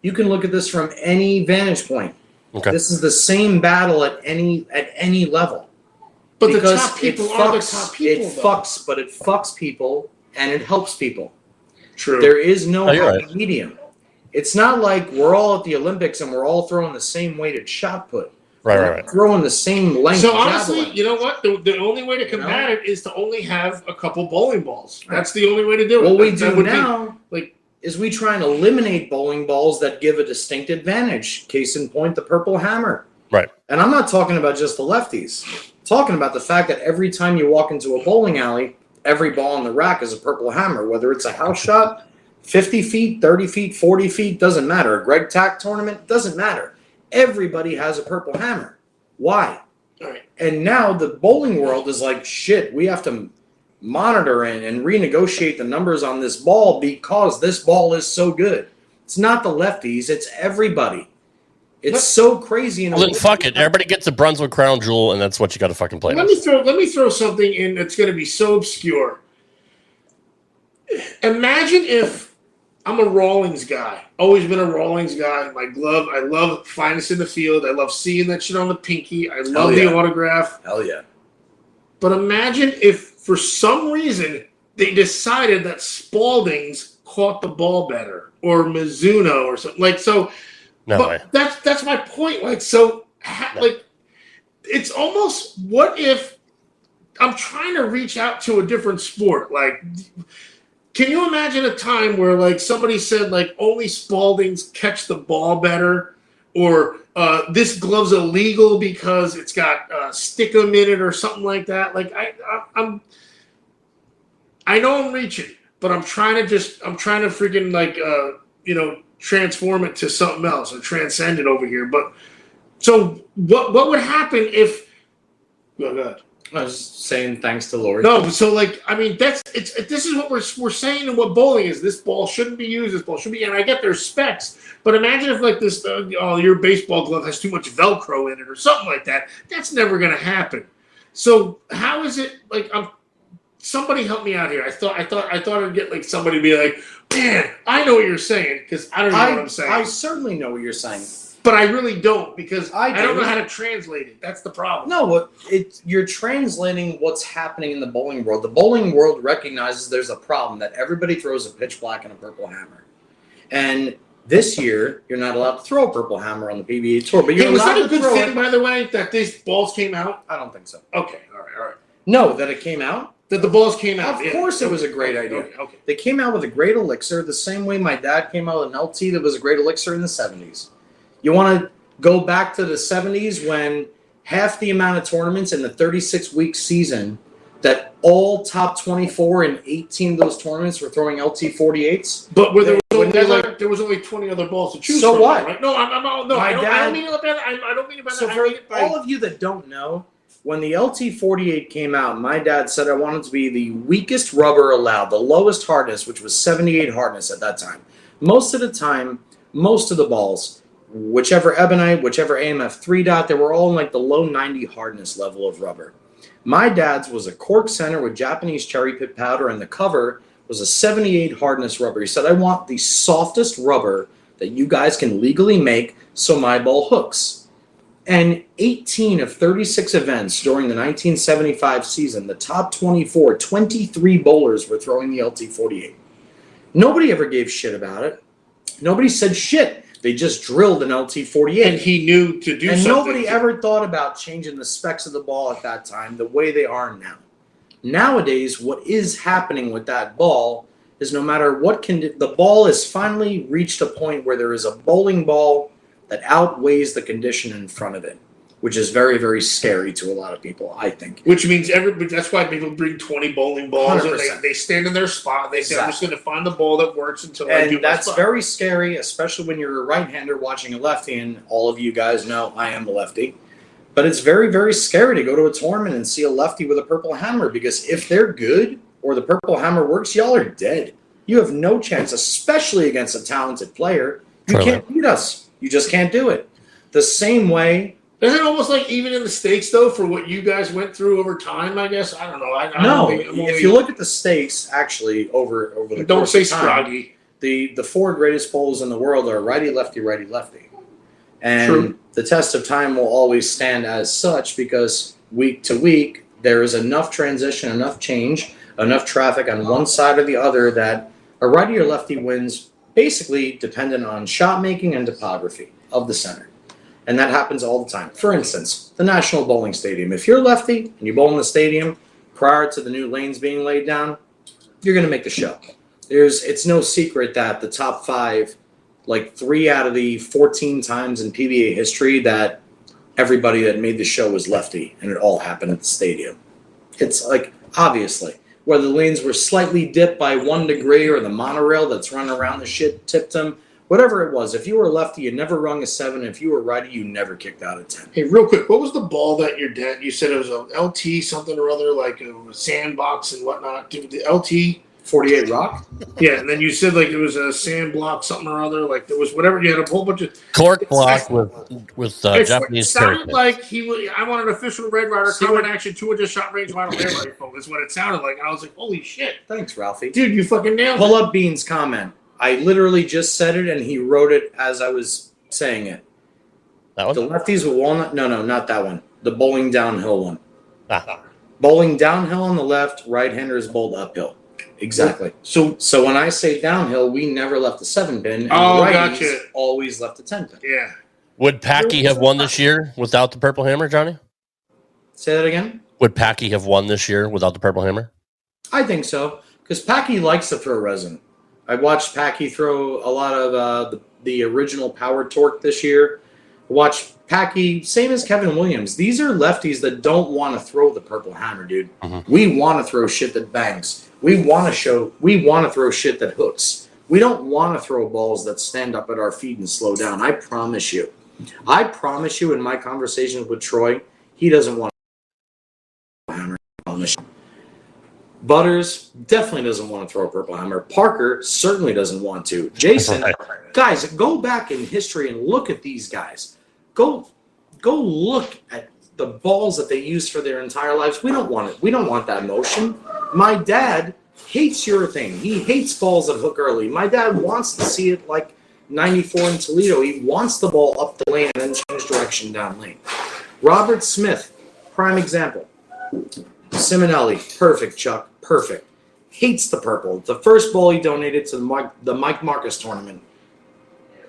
You can look at this from any vantage point. Okay. This is the same battle at any level. But because the top people are the top people. It fucks people and it helps people. True. There is no happy medium. It's not like we're all at the Olympics and we're all throwing the same weighted shot put. Right. Throwing the same length. So honestly, you know what? The only way to combat it is to only have a couple bowling balls. That's the only way to do it. What we do now is we try and eliminate bowling balls that give a distinct advantage. Case in point, the purple hammer. Right. And I'm not talking about just the lefties. I'm talking about the fact that every time you walk into a bowling alley, every ball on the rack is a purple hammer, whether it's a house shot, 50 feet, 30 feet, 40 feet, doesn't matter. A Greg Tack tournament, doesn't matter. Everybody has a purple hammer. Why? Right. And now the bowling world is like, shit, we have to monitor and renegotiate the numbers on this ball because this ball is so good. It's not the lefties, it's everybody. It's so crazy. Well, then fuck it. Everybody gets a Brunswick crown jewel, and that's what you got to fucking play. Let me throw something in that's going to be so obscure. Imagine if I'm a Rawlings guy. Always been a Rawlings guy. My glove, I love finest in the field. I love seeing that shit on the pinky. I love the autograph. Hell yeah. But imagine if for some reason they decided that Spalding's caught the ball better or Mizuno or something. Like, so No way. that's my point. Like, so like it's almost, what if I'm trying to reach out to a different sport? Like, can you imagine a time where like somebody said like only Spaldings catch the ball better, or this glove's illegal because it's got stickum in it or something like that? Like I know I'm reaching, but I'm trying to freaking like transform it to something else or transcend it over here. But so what would happen if? Oh God. I was saying thanks to Lord. No, so like, I mean, this is what we're saying, and what bowling is. This ball shouldn't be used. This ball should be, and I get there's specs, but imagine if like this, your baseball glove has too much Velcro in it or something like that. That's never going to happen. So how is it like? Somebody help me out here. I thought I'd get like somebody to be like, man, I know what you're saying, because I don't know what I'm saying. I certainly know what you're saying. But I really don't, because I don't know how to translate it. That's the problem. No, you're translating what's happening in the bowling world. The bowling world recognizes there's a problem, that everybody throws a pitch black and a purple hammer. And this year, you're not allowed to throw a purple hammer on the PBA Tour. But you're was allowed that a to good throw thing, by the way, that these balls came out? I don't think so. Okay, all right. No, that it came out? That the balls came out. Of course it was a great idea. Okay. They came out with a great elixir, the same way my dad came out with an LT that was a great elixir in the 70s. You want to go back to the 70s when half the amount of tournaments in the 36-week season, that all top 24 in 18 of those tournaments were throwing LT 48s. But where there was only 20 other balls to choose from. So what? Right? No, I don't mean about that. I don't mean about so that. So for all of you that don't know, when the LT 48 came out, my dad said I wanted to be the weakest rubber allowed, the lowest hardness, which was 78 hardness at that time. Most of the time, most of the balls, whichever ebonite, whichever AMF 3-dot, they were all in like the low 90 hardness level of rubber. My dad's was a cork center with Japanese cherry pit powder, and the cover was a 78 hardness rubber. He said, I want the softest rubber that you guys can legally make so my ball hooks. And 18 of 36 events during the 1975 season, the top 23 bowlers were throwing the LT 48. Nobody ever gave shit about it. Nobody said shit. They just drilled an LT 48. And he knew to do something. And nobody ever thought about changing the specs of the ball at that time the way they are now. Nowadays, what is happening with that ball is no matter what the ball has finally reached a point where there is a bowling ball that outweighs the condition in front of it, which is very, very scary to a lot of people, I think. Which means that's why people bring 20 bowling balls 100%. and they stand in their spot. They say, I'm just going to find the ball that works until I do And my that's spot. very scary, especially when you're a right-hander watching a lefty, and all of you guys know I am a lefty. But it's very, very scary to go to a tournament and see a lefty with a purple hammer, because if they're good or the purple hammer works, y'all are dead. You have no chance, especially against a talented player. You can't beat us. You just can't do it. The same way. Isn't it almost like even in the States, though, for what you guys went through over time, I guess? I don't know. No, if you look at the stakes, actually, over the don't course say of time, Spraggy. The four greatest bowlers in the world are righty, lefty, righty, lefty. And True. the test of time will always stand as such, because week to week, there is enough transition, enough change, enough traffic on one side or the other that a righty or lefty wins, basically dependent on shot making and topography of the center. And that happens all the time. For instance, the National Bowling Stadium. If you're lefty and you bowl in the stadium prior to the new lanes being laid down, you're going to make the show. It's no secret that the top 5, like 3 out of the 14 times in PBA history that everybody that made the show was lefty, and it all happened at the stadium. It's like, obviously, whether the lanes were slightly dipped by 1 degree or the monorail that's running around the shit tipped them, whatever it was, if you were lefty, you never rung a 7. If you were righty, you never kicked out a 10. Hey, real quick, what was the ball that your dad, you said it was a LT something or other, like a sandbox and whatnot, the LT? 48 Rock? Yeah, and then you said like it was a sand block something or other, like there was whatever, you had a whole bunch of... Cork block with Japanese It sounded character. like I want an official Red Rider combat action 200 shot range model air rifle is what it sounded like. I was like, holy shit. Thanks, Ralphie. Dude, you fucking nailed it. Pull up Bean's comment. I literally just said it, and he wrote it as I was saying it. That one? The lefties with walnut? No, not that one. The bowling downhill one. Ah. Bowling downhill on the left, right-handers bowled uphill. Exactly. So when I say downhill, we never left the 7-pin, and righties gotcha. always left the 10-pin. Yeah. Would Packy have won this year without the Purple Hammer, Johnny? Say that again? Would Packy have won this year without the Purple Hammer? I think so, because Packy likes to throw resin. I watched Packy throw a lot of the original Power Torque this year. Watch Packy, same as Kevin Williams. These are lefties that don't want to throw the Purple Hammer, dude. We want to throw shit that bangs. We want to throw shit that hooks. We don't want to throw balls that stand up at our feet and slow down. I promise you. I promise you in my conversations with Troy, he doesn't want to throw a hammer. I promise you. Butters definitely doesn't want to throw a Purple Hammer. Parker certainly doesn't want to. Jason, guys, go back in history and look at these guys. Go look at the balls that they use for their entire lives. We don't want it. We don't want that motion. My dad hates your thing. He hates balls that hook early. My dad wants to see it like 94 in Toledo. He wants the ball up the lane and then change direction down lane. Robert Smith, prime example. Simonelli, perfect, Chuck, perfect. Hates the purple. The first ball he donated to the Mike Marcus tournament.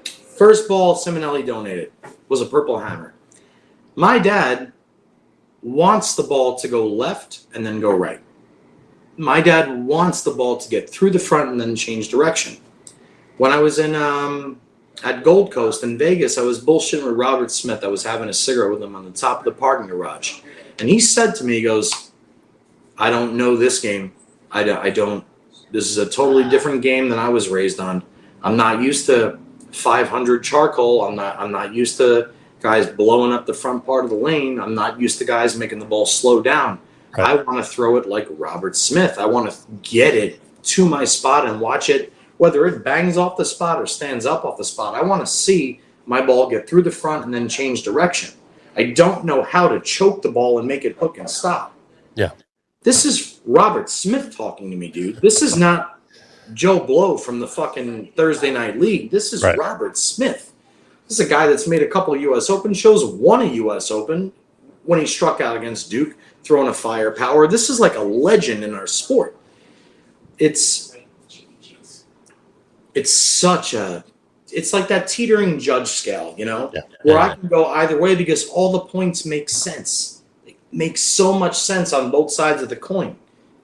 First ball Simonelli donated was a Purple Hammer. My dad wants the ball to go left and then go right. My dad wants the ball to get through the front and then change direction. When I was in at Gold Coast in Vegas, I was bullshitting with Robert Smith. I was having a cigarette with him on the top of the parking garage. And he said to me, he goes, I don't know this game. I don't. This is a totally different game than I was raised on. I'm not used to 500 charcoal. I'm not used to guys blowing up the front part of the lane. I'm not used to guys making the ball slow down. Right. I want to throw it like Robert Smith. I want to get it to my spot and watch it, whether it bangs off the spot or stands up off the spot. I want to see my ball get through the front and then change direction. I don't know how to choke the ball and make it hook and stop. Yeah. This is Robert Smith talking to me, dude. This is not Joe Blow from the fucking Thursday Night League. This is Robert Smith. This is a guy that's made a couple of U.S. Open shows, won a U.S. Open when he struck out against Duke, throwing a firepower. This is like a legend in our sport. It's like that teetering judge scale, you know, where I can go either way because all the points make sense. It makes so much sense on both sides of the coin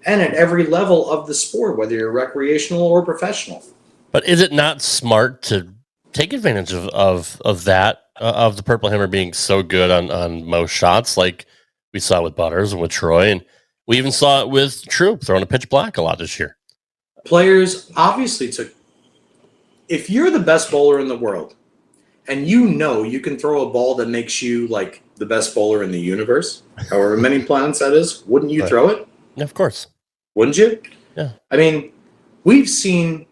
and at every level of the sport, whether you're recreational or professional. But is it not smart to take advantage of that, of the Purple Hammer being so good on most shots, like we saw with Butters and with Troy, and we even saw it with Troop throwing a pitch black a lot this year? Players obviously took. If you're the best bowler in the world, and you know you can throw a ball that makes you like the best bowler in the universe, however many planets that is, wouldn't you throw it? Yeah, of course. Wouldn't you? Yeah. I mean, we've seen.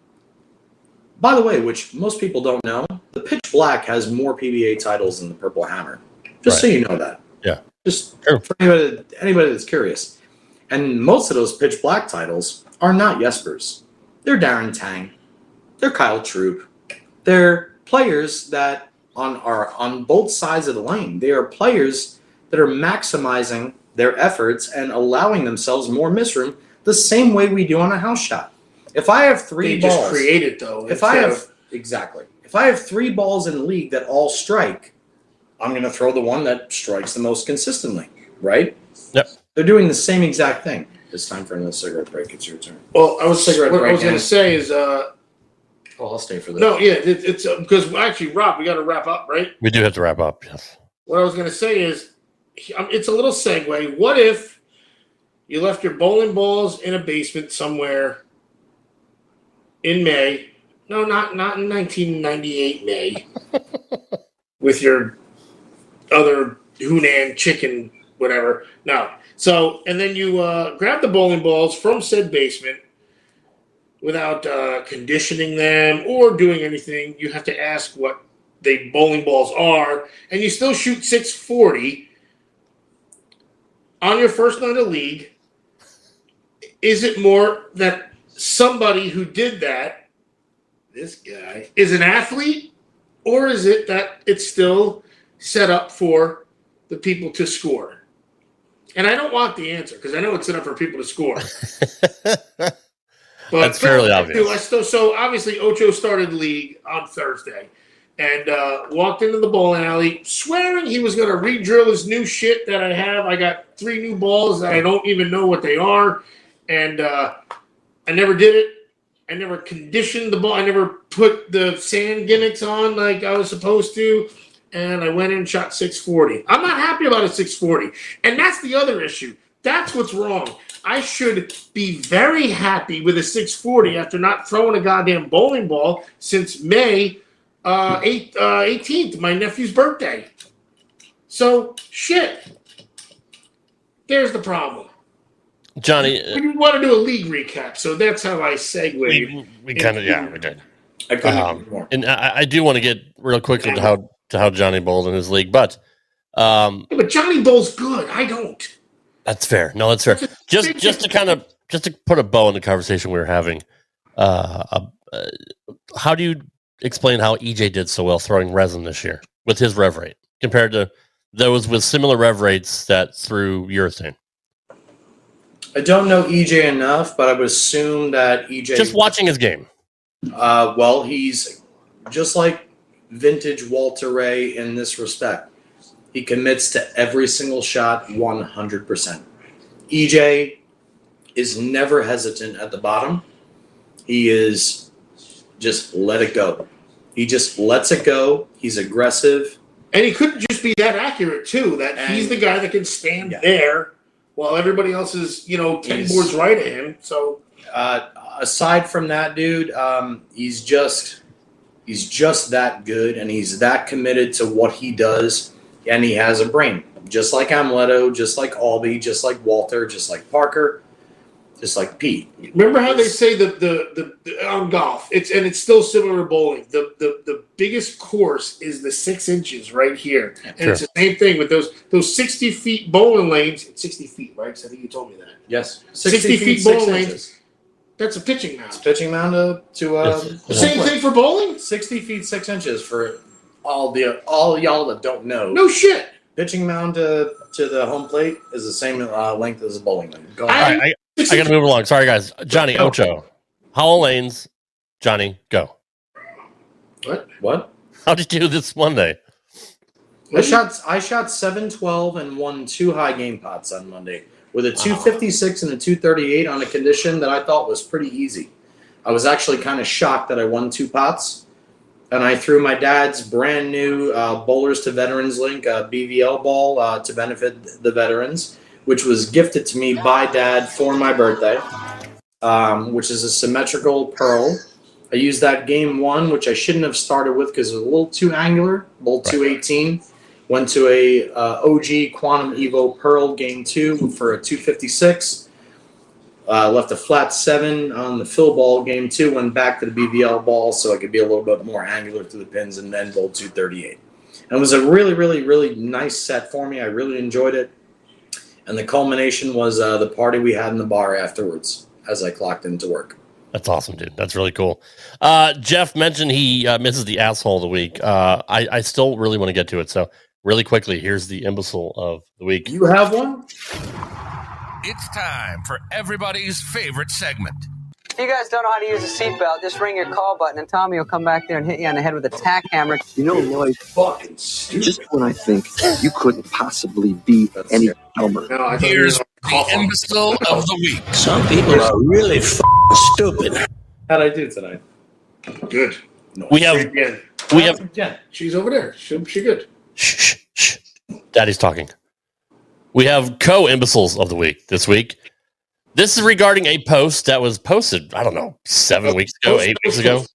By the way, which most people don't know, the pitch black has more PBA titles than the Purple Hammer. Just so you know that. Yeah. Just for anybody that's curious. And most of those pitch black titles are not Jespers. They're Darren Tang. They're Kyle Troop. They're players that are on both sides of the lane. They are players that are maximizing their efforts and allowing themselves more miss room the same way we do on a house shot. If I have three balls, just create it though. If I have three balls in the league that all strike, I'm going to throw the one that strikes the most consistently, right? Yep. They're doing the same exact thing. It's time for another cigarette break. It's your turn. Well, what I was going to say is, I'll stay for this. No, yeah, it's because actually, Rob, we got to wrap up, right? We do have to wrap up. Yes. What I was going to say is, it's a little segue. What if you left your bowling balls in a basement somewhere in May? No, not in 1998 May. With your other Hunan chicken, whatever. No. So, and then you grab the bowling balls from said basement without conditioning them or doing anything. You have to ask what the bowling balls are, and you still shoot 640 on your first night of league. Is it more that somebody who did that this guy is an athlete, or is it that it's still set up for the people to score? And I don't want the answer because I know it's set up for people to score. But that's fairly obvious. So obviously Ocho started the league on Thursday and walked into the bowling alley swearing he was going to re-drill his new shit that I have. I got 3 new balls that I don't even know what they are. And I never did it. I never conditioned the ball. I never put the sand gimmicks on like I was supposed to. And I went in and shot 640. I'm not happy about a 640. And that's the other issue. That's what's wrong. I should be very happy with a 640 after not throwing a goddamn bowling ball since May 18th, my nephew's birthday. So, shit. There's the problem. Johnny. We want to do a league recap, so that's how I segue. We kind of, we did. And I do want to get real quickly to how Johnny bowled in his league, but Johnny bowls good. I don't. That's fair. No, that's fair. Just to put a bow in the conversation we were having. How do you explain how EJ did so well throwing resin this year with his rev rate compared to those with similar rev rates that threw urethane? I don't know EJ enough, but I would assume that EJ... Just watching his game. Well, he's just like vintage Walter Ray in this respect. He commits to every single shot 100%. EJ is never hesitant at the bottom. He is just let it go. He just lets it go. He's aggressive. And he couldn't just be that accurate, too. He's the guy that can stand there while everybody else is, 10 boards right at him. So, aside from that, dude, he's just that good, and he's that committed to what he does, and he has a brain. Just like Amleto, just like Albie, just like Walter, just like Parker, just like Pete. Remember how they say the on golf, it's still similar to bowling. The biggest course is the 6 inches right here. And It's the same thing with those 60 feet bowling lanes. It's 60 feet, right? So I think you told me that. Yes. 60 feet bowling lanes. That's a pitching mound. It's pitching mound to same thing for bowling? 60 feet 6 inches for all y'all that don't know. No shit. Pitching mound to the home plate is the same length as a bowling lane. Go on. I got to move along. Sorry, guys. Johnny Ocho. Howell Lanes. Johnny, go. What? How did you do this Monday? I shot 712 and won 2 high game pots on Monday with a 256 and a 238 on a condition that I thought was pretty easy. I was actually kind of shocked that I won 2 pots. And I threw my dad's brand new Bowlers to Veterans link, BVL ball to benefit the veterans, which was gifted to me by Dad for my birthday, which is a symmetrical pearl. I used that game 1, which I shouldn't have started with because it was a little too angular, bolt 218. Went to a OG Quantum Evo Pearl game 2 for a 256. Left a flat 7 on the fill ball game 2. Went back to the BVL ball so I could be a little bit more angular to the pins and then bolt 238. And it was a really, really, really nice set for me. I really enjoyed it. And the culmination was the party we had in the bar afterwards as I clocked into work. That's awesome, dude. That's really cool. Jeff mentioned he misses the asshole of the week. I still really want to get to it. So really quickly, here's the imbecile of the week. You have one? It's time for everybody's favorite segment. If you guys don't know how to use a seatbelt, just ring your call button and Tommy will come back there and hit you on the head with a tack hammer. Lloyd, fucking stupid. Just when I think you couldn't possibly be any dumber. No, here's the imbecile of the week. Some people are really stupid. How'd I do tonight? Good. No, we have Jen. She's over there. She good. Shh. Daddy's talking. We have co-imbeciles of the week this week. This is regarding a post that was posted, I don't know, 7 weeks ago, 8 weeks ago.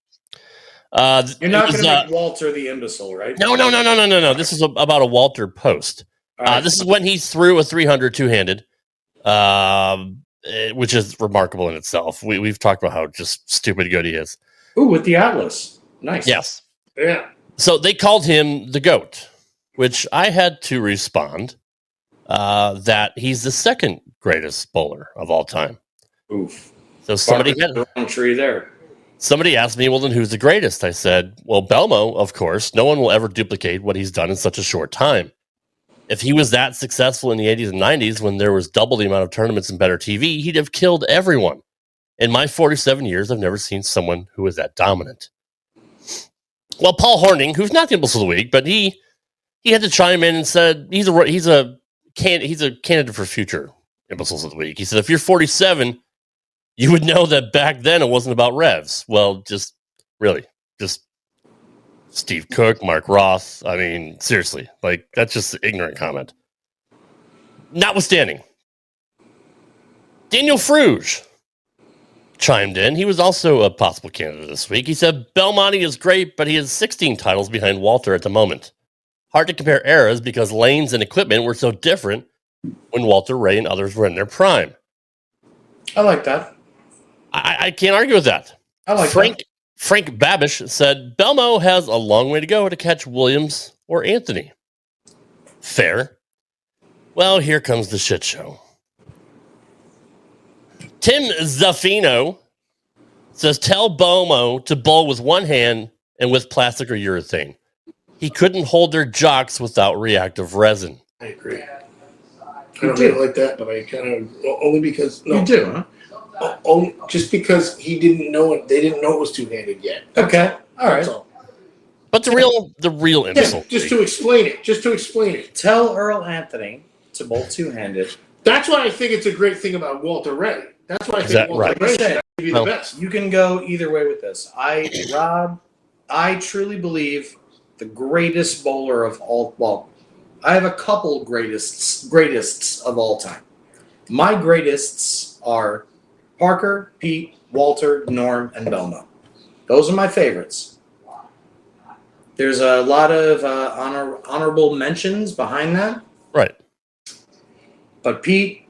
You're not going to make Walter the imbecile, right? No. This is about a Walter post. Right. This is when he threw a 300 two-handed, which is remarkable in itself. We've talked about how just stupid good he is. Ooh, with the Atlas. Nice. Yes. Yeah. So they called him the GOAT, which I had to respond that he's the second greatest bowler of all time. Oof. So somebody had the wrong tree there. Somebody asked me, well, then who's the greatest? I said, well, Belmo, of course. No one will ever duplicate what he's done in such a short time. If he was that successful in the 80s and 90s when there was double the amount of tournaments and better TV, he'd have killed everyone. In my 47 years, I've never seen someone who was that dominant. Well, Paul Horning, who's not the Imbecile of the Week, but he had to chime in and said he's a candidate for future Imbeciles of the Week. He said, if you're 47, you would know that back then it wasn't about revs. Well, just Steve Cook, Mark Roth. I mean, seriously, like that's just an ignorant comment. Notwithstanding, Daniel Fruge chimed in. He was also a possible candidate this week. He said, Belmonte is great, but he has 16 titles behind Walter at the moment. Hard to compare eras because lanes and equipment were so different when Walter Ray and others were in their prime. I like that. I can't argue with that. I like Frank Babish said, Belmo has a long way to go to catch Williams or Anthony. Fair. Well, here comes the shit show. Tim Zaffino says, tell Belmo to bowl with one hand and with plastic or urethane. He couldn't hold their jocks without reactive resin. I agree. I don't mean it like that, but I kind of only because You do, huh? Only just because he didn't know it. They didn't know it was two-handed yet. Okay, all right. That's all. But the real Imbecile. Yeah, just to explain it. Tell Earl Anthony to bowl two-handed. That's why I think it's a great thing about Walter Ray. That's why I think Walter Ray should be the best. You can go either way with this. Rob, I truly believe the greatest bowler of all. Well, I have a couple greatest of all time. My greatests are Parker, Pete, Walter, Norm, and Belmo. Those are my favorites. There's a lot of honorable mentions behind that. Right. But Pete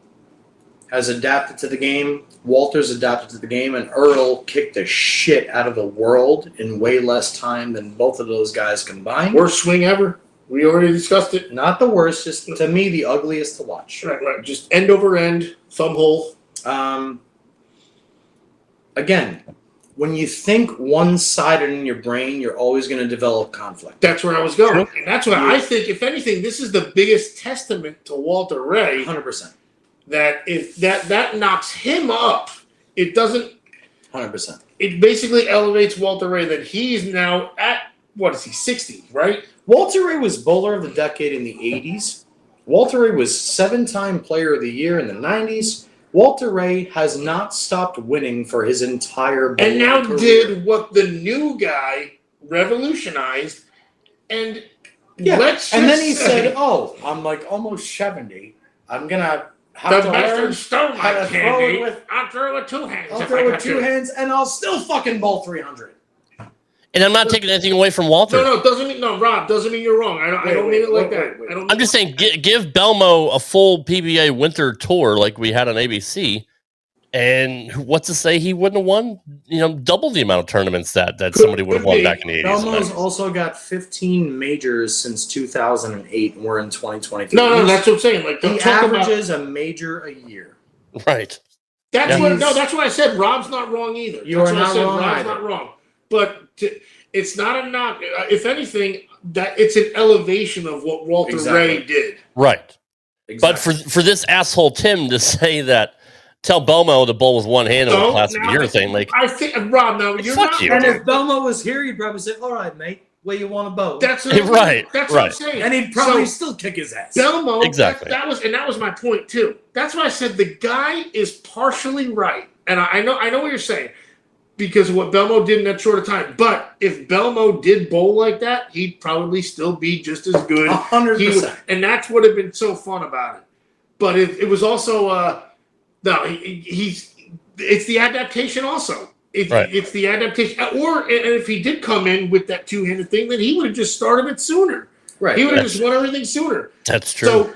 has adapted to the game. Walter's adapted to the game. And Earl kicked the shit out of the world in way less time than both of those guys combined. Worst swing ever. We already discussed it. Not the worst, just to me, the ugliest to watch. Right. Just end over end, thumb hole. Again, when you think one-sided in your brain, you're always going to develop conflict. That's where I was going. And that's why I think, if anything, this is the biggest testament to Walter Ray. 100%. That if that knocks him up, it doesn't. 100%. It basically elevates Walter Ray that he's now at, what is he, 60, right? Walter Ray was bowler of the decade in the 80s. Walter Ray was 7-time player of the year in the 90s. Walter Ray has not stopped winning for his entire bowling and now career. Did what the new guy revolutionized, and let's and then he say, said, "Oh, I'm like almost 70. I'm gonna have the to learn stone how to throw it with. I'll throw it with two hands. I'll throw it with two hands, and I'll still fucking bowl 300." And I'm not taking anything away from Walter. No, doesn't mean Rob. Doesn't mean you're wrong. I don't mean it like that. I'm just saying, give Belmo a full PBA winter tour like we had on ABC, and what's to say he wouldn't have won? Double the amount of tournaments that somebody would have won back in the 80s. Belmo's also got 15 majors since 2008, and we're in 2023. No, that's what I'm saying. Like he averages a major a year. Right. That's why I said Rob's not wrong either. You are not wrong. Rob's not wrong. But it's not a knock. If anything, that it's an elevation of what Walter Ray did. Right. Exactly. But for this asshole Tim to say that, tell Belmo to bowl with one hand and with plastic urethane, like I think Rob. Now you're fuck not. You. And if Belmo was here, he'd probably say, "All right, mate, where you want to bowl?" That's right. That's what I'm saying. And he'd probably still kick his ass. Belmo, exactly. That was my point too. That's why I said the guy is partially right, and I know what you're saying. Because of what Belmo did in that short of time. But if Belmo did bowl like that, he'd probably still be just as good. 100%. And that's what had been so fun about it. But it was also, it's the adaptation also. It's the adaptation. And if he did come in with that two-handed thing, then he would have just started it sooner. Right. He would have just won everything sooner. That's true.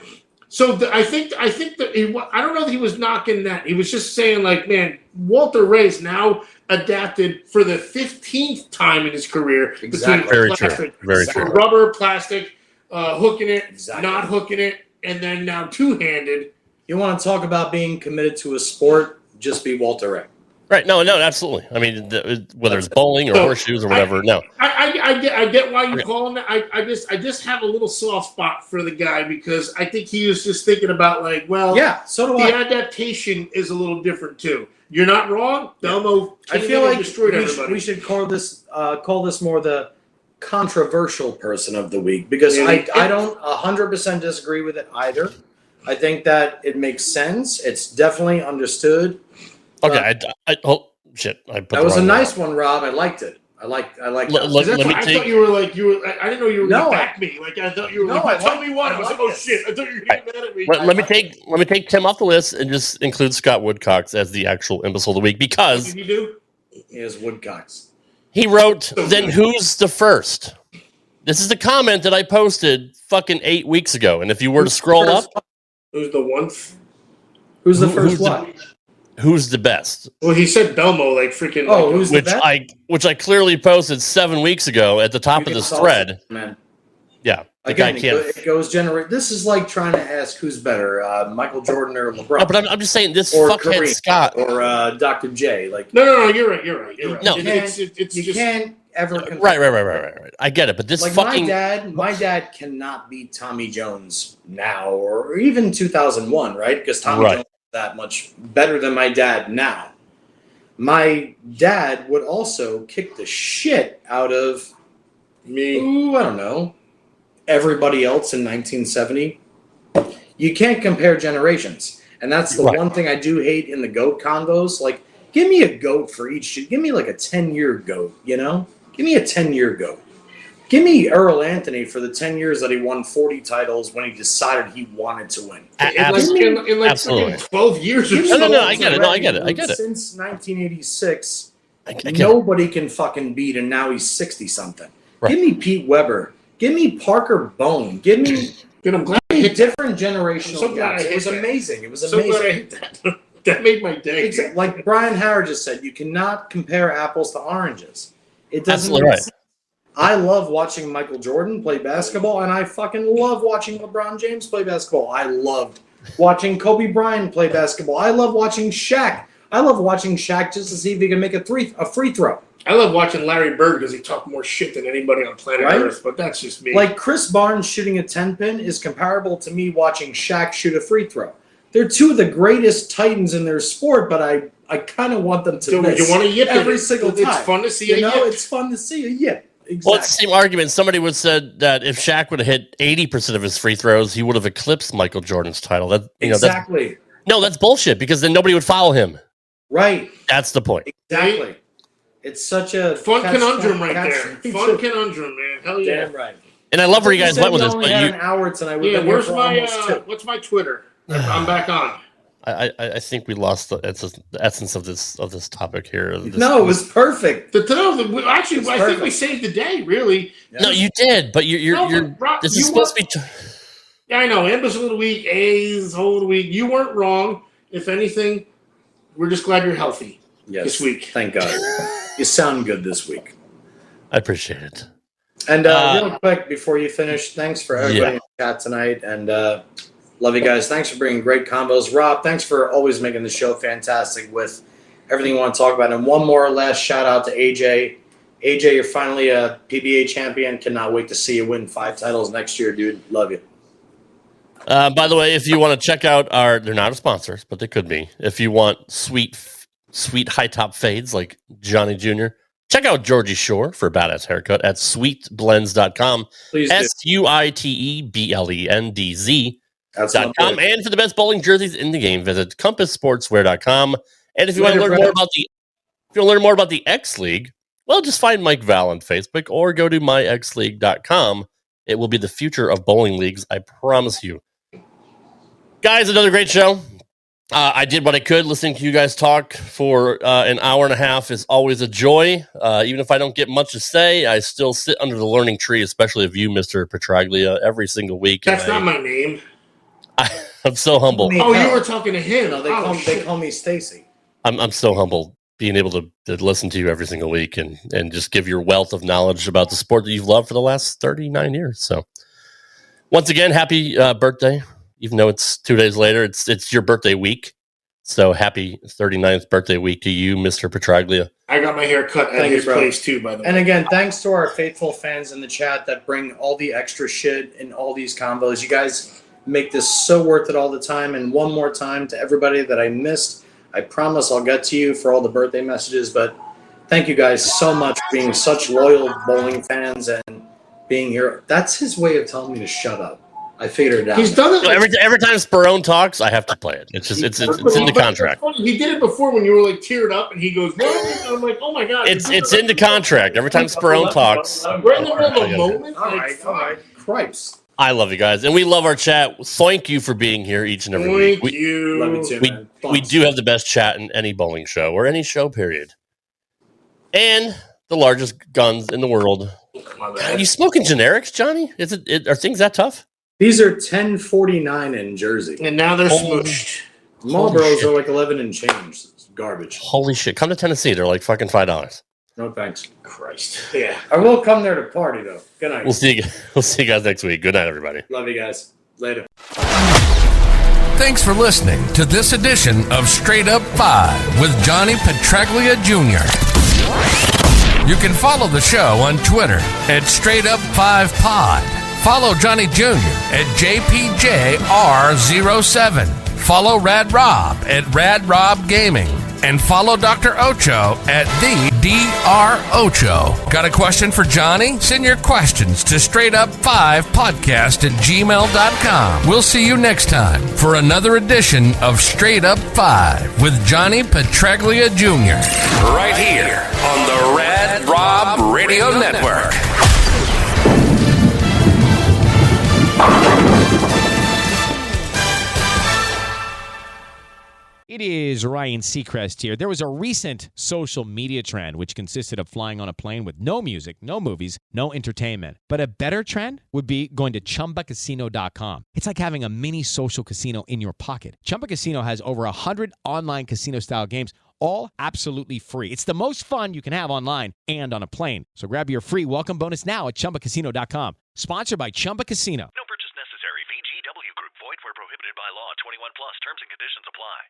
I think that I don't know that he was knocking that. He was just saying, like, man, Walter Ray's now adapted for the 15th time in his career Exactly. between Very true. rubber, plastic, hooking it, not hooking it, and then now two-handed. You want to talk about being committed to a sport? Just be Walter Ray. Right. No, absolutely. I mean, whether it's bowling or horseshoes or whatever. I get why you call him that. I just have a little soft spot for the guy because I think he was just thinking about so do the adaptation is a little different too. You're not wrong. Delmo I feel like destroyed everybody. we should call this more the controversial person of the week because I don't 100% disagree with it either. I think that it makes sense. It's definitely understood. Okay, That was a nice one, Rob. I liked it. I liked that. I thought you were I didn't know you were going to back me. I thought you were tell me one. I was like, oh shit! I thought you were going to get mad at me. Let me take Tim off the list and just include Scott Woodcocks as the actual imbecile of the week because what did he do? He has Woodcocks. He wrote, "Then who's the first?" This is the comment that I posted fucking 8 weeks ago, and if you were to scroll up, who's the one? Who's the first one? Who's the best? Well, he said Belmo, freaking. Who's the best? Which I clearly posted 7 weeks ago at the top of this thread. Man. Yeah, Again, it goes generate. This is like trying to ask who's better, Michael Jordan or LeBron. No, but I'm just saying this or fuckhead Kareem, Scott or Dr. J. No, you're right. No, you can't ever. Right. I get it, but this fucking my dad cannot beat Tommy Jones now, or even 2001, right? Because Tommy Jones is that much better than my dad now. My dad would also kick the shit out of me. Ooh, I don't know. Everybody else in 1970. You can't compare generations, and that's the one thing I do hate in the GOAT convos. Like, give me a GOAT for each. Give me like a 10-year GOAT. You know, give me a 10-year GOAT. Give me Earl Anthony for the 10 years that he won 40 titles when he decided he wanted to win. In Absolutely. 12 years or so. No, I get it. Since 1986, nobody can fucking beat, and now he's 60-something. Right. Give me Pete Weber. Give me Parker Bone. Give me I'm glad different generational guys. It was amazing. It was amazing. So glad I hit that. That made my day. Like Brian Howard just said, you cannot compare apples to oranges. It doesn't. Absolutely right. I love watching Michael Jordan play basketball, and I fucking love watching LeBron James play basketball. I loved watching Kobe Bryant play basketball. I love watching Shaq. I love watching Shaq just to see if he can make a free throw. I love watching Larry Bird because he talked more shit than anybody on planet Earth, but that's just me. Like Chris Barnes shooting a 10-pin is comparable to me watching Shaq shoot a free throw. They're two of the greatest titans in their sport, but I kind of want them to miss. You want to yip every single time. It's fun to see a yip. It's fun to see a yip. Exactly. Well, it's the same argument. Somebody would have said that if Shaq would have hit 80% of his free throws, he would have eclipsed Michael Jordan's title. Exactly. That's bullshit because then nobody would follow him. Right. That's the point. Exactly. It's such a fun conundrum right there. Fun conundrum, man. Hell yeah. Damn right. And I love where you guys went with this. But an hour tonight. Where's what's my Twitter? I'm back on. I think we lost the essence of this topic here. No, it was perfect. I think we saved the day. Really? No, you did, but you're this is supposed to be. Yeah, I know. Imbecile of the week, A's whole of the week. You weren't wrong. If anything, we're just glad you're healthy this week. Thank God. You sound good this week. I appreciate it. And real quick before you finish, thanks for everybody in the chat tonight, and love you guys. Thanks for bringing great combos. Rob, thanks for always making the show fantastic with everything you want to talk about. And one more last shout out to AJ. AJ, you're finally a PBA champion. Cannot wait to see you win 5 titles next year, dude. Love you. By the way, if you want to check out they're not sponsors, but they could be. If you want sweet high top fades like Johnny Jr., check out Georgie Shore for a badass haircut at sweetblends.com. SUITEBLENDZ.com. And for the best bowling jerseys in the game, visit compasssportswear.com. And if you want to learn more about the X League, well, just find Mike Val on Facebook or go to myxleague.com. It will be the future of bowling leagues, I promise you. Guys, another great show. I did what I could. Listening to you guys talk for an hour and a half is always a joy. Even if I don't get much to say, I still sit under the learning tree, especially of you, Mr. Petraglia, every single week. That's not my name. I'm so humble. Oh, you were talking to him. No, they call me Stacy. I'm so humble being able to listen to you every single week and just give your wealth of knowledge about the sport that you've loved for the last 39 years. So once again, happy birthday. Even though it's 2 days later, it's your birthday week. So happy 39th birthday week to you, Mr. Petraglia. I got my hair cut at his place too, by the way. And again, thanks to our faithful fans in the chat that bring all the extra shit in all these combos. You guys make this so worth it all the time. And one more time to everybody that I missed, I promise I'll get to you for all the birthday messages. But thank you guys so much for being such loyal bowling fans and being here. That's his way of telling me to shut up. I figured it out. He's done it. Every time Sperone talks, I have to play it. It's just it's in the contract. He did it before when you were like teared up, and he goes, "No," and I'm like, "Oh my god!" It's in the contract. Every time Sperone talks, we're in the middle of a moment. All right. Christ. I love you guys, and we love our chat. Thank you for being here each and every week. Thank you. Love you too, man. We do have the best chat in any bowling show or any show, period. And the largest guns in the world. God, you smoking generics, Johnny? Are things that tough? These are 10.49 in Jersey. And now they're smooshed. Marlboros are like 11 and change. It's garbage. Holy shit. Come to Tennessee. They're like fucking $5. No thanks. Christ. Yeah. I will come there to party, though. Good night. We'll see you guys next week. Good night, everybody. Love you guys. Later. Thanks for listening to this edition of Straight Up 5 with Johnny Petraglia Jr. You can follow the show on Twitter at Straight Up 5 Pod. Follow Johnny Jr. at JPJR07. Follow Rad Rob at Rad Rob Gaming. And follow Dr. Ocho at the Dr. Ocho. Got a question for Johnny? Send your questions to straightup5podcast@gmail.com. We'll see you next time for another edition of Straight Up 5 with Johnny Petraglia Jr. Right here on the Rad Rob Radio Network. It is Ryan Seacrest here. There was a recent social media trend which consisted of flying on a plane with no music, no movies, no entertainment. But a better trend would be going to ChumbaCasino.com. It's like having a mini social casino in your pocket. Chumba Casino has over 100 online casino-style games, all absolutely free. It's the most fun you can have online and on a plane. So grab your free welcome bonus now at ChumbaCasino.com. Sponsored by Chumba Casino. No purchase necessary. VGW Group. Void where prohibited by law. 21 plus. Terms and conditions apply.